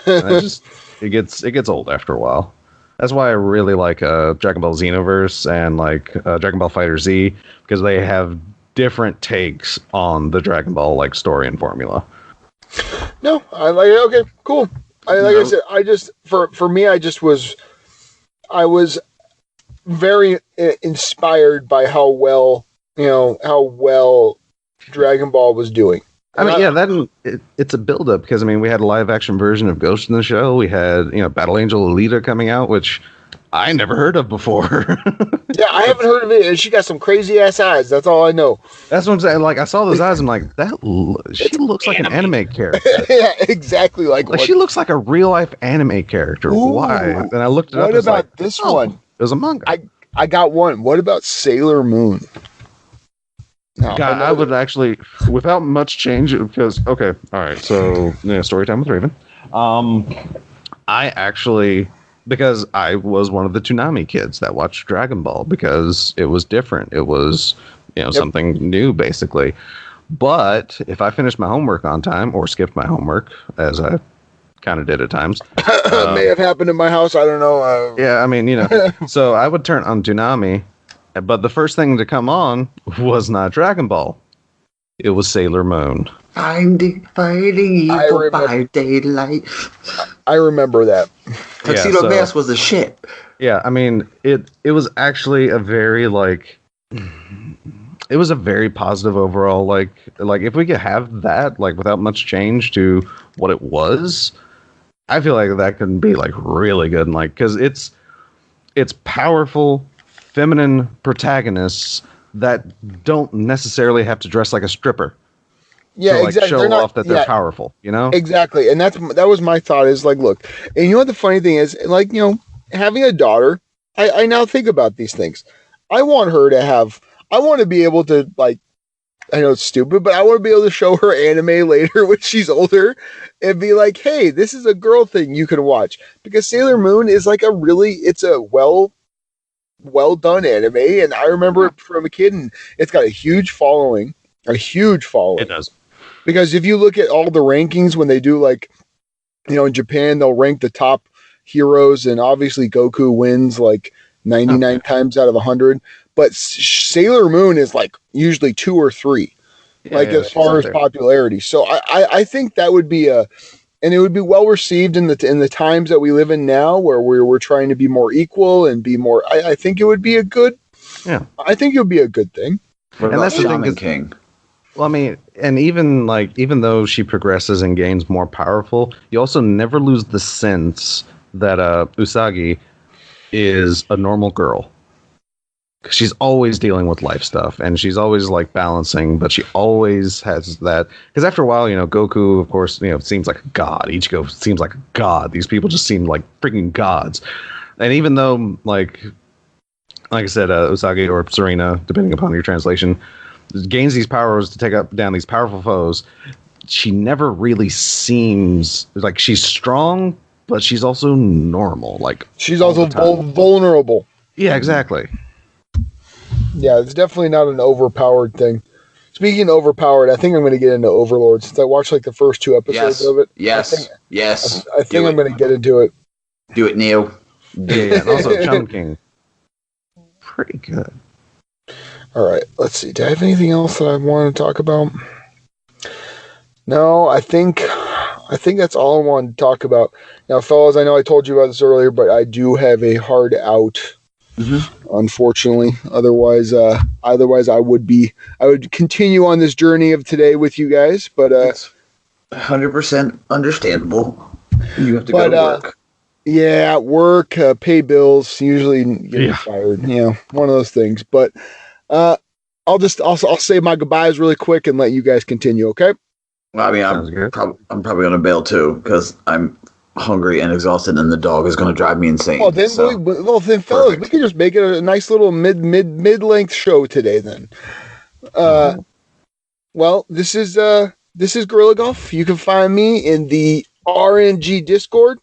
It gets old after a while. That's why I really like Dragon Ball Xenoverse and like Dragon Ball Fighter Z, because they have different takes on the Dragon Ball like story and formula. No, I like it. Okay, cool. I said, I just for me, I was very inspired by how well Dragon Ball was doing. It's a build-up, because we had a live-action version of Ghost in the Shell. We had Battle Angel Alita coming out, which I never heard of before. Yeah, I haven't heard of it, and she got some crazy-ass eyes. That's all I know. That's what I'm saying. Like, I saw those eyes, I'm like, she looks like an anime character. Yeah, exactly. Like she looks like a real-life anime character. Ooh, why? And I looked it up. What about this one? It was a manga. I got one. What about Sailor Moon? No, I would actually, without much change, because all right. So story time with Raven. Because I was one of the Toonami kids that watched Dragon Ball because it was different. It was something new basically. But if I finished my homework on time or skipped my homework, as I kind of did at times, may have happened in my house. I don't know. Yeah, so I would turn on Toonami. But the first thing to come on was not Dragon Ball. It was Sailor Moon. Fighting evil by daylight. I remember that. Tuxedo Mask was a shit. Yeah, it was actually a very it was a very positive overall. Like if we could have that without much change to what it was, I feel like that can be really good. And because it's powerful feminine protagonists that don't necessarily have to dress like a stripper. Yeah, to, exactly. Show off that they're powerful, Exactly, and that was my thought. Is look, and what the funny thing is, having a daughter, I now think about these things. I want to be able to I know it's stupid, but I want to be able to show her anime later when she's older, and be like, hey, this is a girl thing you can watch, because Sailor Moon is it's a well done anime, and I remember it from a kid, and it's got a huge following. It does. Because if you look at all the rankings when they do, like, in Japan, they'll rank the top heroes, and obviously Goku wins like 99 times out of 100. But Sailor Moon is like usually 2 or 3, as far as popularity. So I think that would be and it would be well received in the times that we live in now, where we're trying to be more equal and be more. I think it would be a good. Yeah, I think it would be a good thing. And that's the thing, King. Well, I mean, and even though she progresses and gains more powerful, you also never lose the sense that Usagi is a normal girl. She's always dealing with life stuff, and she's always like balancing, but she always has that. Because after a while, Goku, of course, seems like a god. Ichigo seems like a god. These people just seem like freaking gods. And even though, like I said, Usagi or Serena, depending upon your translation, gains these powers to take down these powerful foes, she never really seems like she's strong, but she's also normal. Like, she's also vulnerable. Yeah, exactly. Yeah, it's definitely not an overpowered thing. Speaking of overpowered, I think I'm going to get into Overlord since I watched like the first 2 episodes of it. Yes. I think I'm going to get into it. Do it, Neo. Yeah, and also Chum King. Pretty good. All right, let's see. Do I have anything else that I want to talk about? No, I think that's all I wanted to talk about. Now, fellas, I know I told you about this earlier, but I do have a hard out. Mm-hmm. Unfortunately, otherwise I would continue on this journey of today with you guys. But it's 100% understandable. You have to go to work. Yeah, work, pay bills, usually get fired. One of those things. But I'll say my goodbyes really quick and let you guys continue. Okay? Well, I mean, I'm probably gonna bail too because I'm hungry and exhausted, and the dog is going to drive me insane. Well, then, fellas, perfect. We can just make it a nice little mid-length show today. Then, well, this is Gorilla Golf. You can find me in the RNG Discord.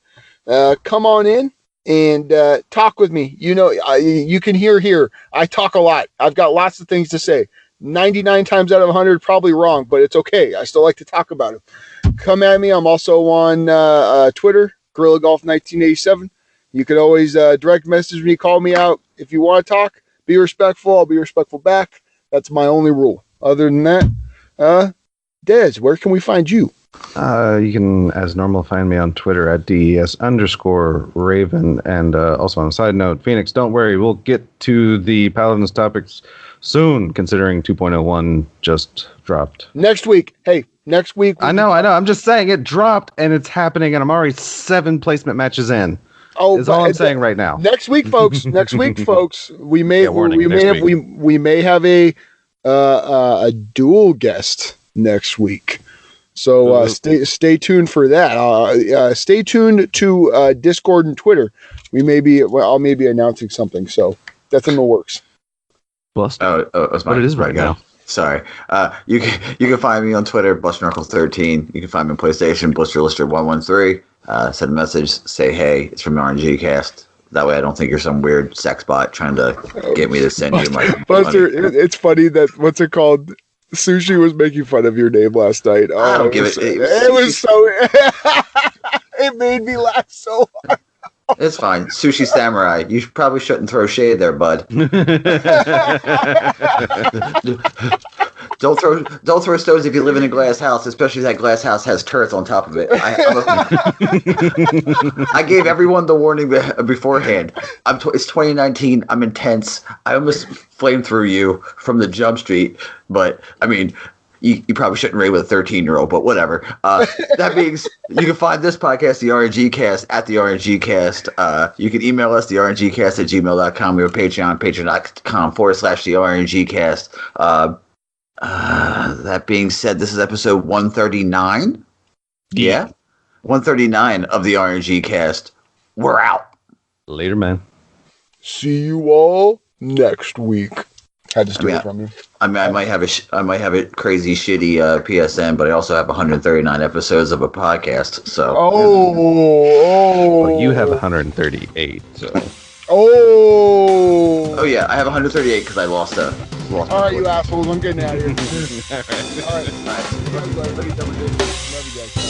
Come on in and talk with me. You can hear here. I talk a lot. I've got lots of things to say. 99 times out of 100, probably wrong, but it's okay. I still like to talk about it. Come at me. I'm also on Twitter, Gorilla Golf 1987. You can always direct message me, call me out. If you want to talk, be respectful. I'll be respectful back. That's my only rule. Other than that, Dez, where can we find you? You can, as normal, find me on Twitter at DES_Raven. And also on a side note, Phoenix, don't worry. We'll get to the Paladins topics soon, considering 2.01 just dropped. Next week. Hey. Next week. I know. I'm just saying it dropped and it's happening, and I'm already 7 placement matches in. Oh, that's all I'm saying right now. Next week, folks. We may have a dual guest next week. So stay tuned for that. Stay tuned to Discord and Twitter. I'll maybe announcing something. So that's in the works. But it is right now. Sorry. You can find me on Twitter, BusterKnuckles13. You can find me on PlayStation, BlisterLister113. Send a message, say hey, it's from RNGCast. That way I don't think you're some weird sex bot trying to get me to send you my Buster, it's funny that, what's it called? Sushi was making fun of your name last night. Oh, I don't give it. It was so... it made me laugh so hard. It's fine. Sushi Samurai. You probably shouldn't throw shade there, bud. Don't throw stones if you live in a glass house, especially if that glass house has turrets on top of it. I gave everyone the warning beforehand. It's 2019. I'm intense. I almost flamed through you from the jump street, but I mean, you probably shouldn't raid with a 13-year-old, but whatever. That means you can find this podcast, the RNGcast, at the RNGcast. You can email us, the RNGcast@gmail.com. We have Patreon, patreon.com/the RNGcast. That being said, this is episode 139. Yeah. 139 of the RNGcast. We're out. Later, man. See you all next week. Had to steal it from you. I might have a crazy shitty PSN, but I also have 139 episodes of a podcast. So well, you have 138. So Oh! Oh yeah, I have 138 because I lost a. Alright, you assholes, I'm getting out of here. All right. Alright. Bye, everybody. Love you guys.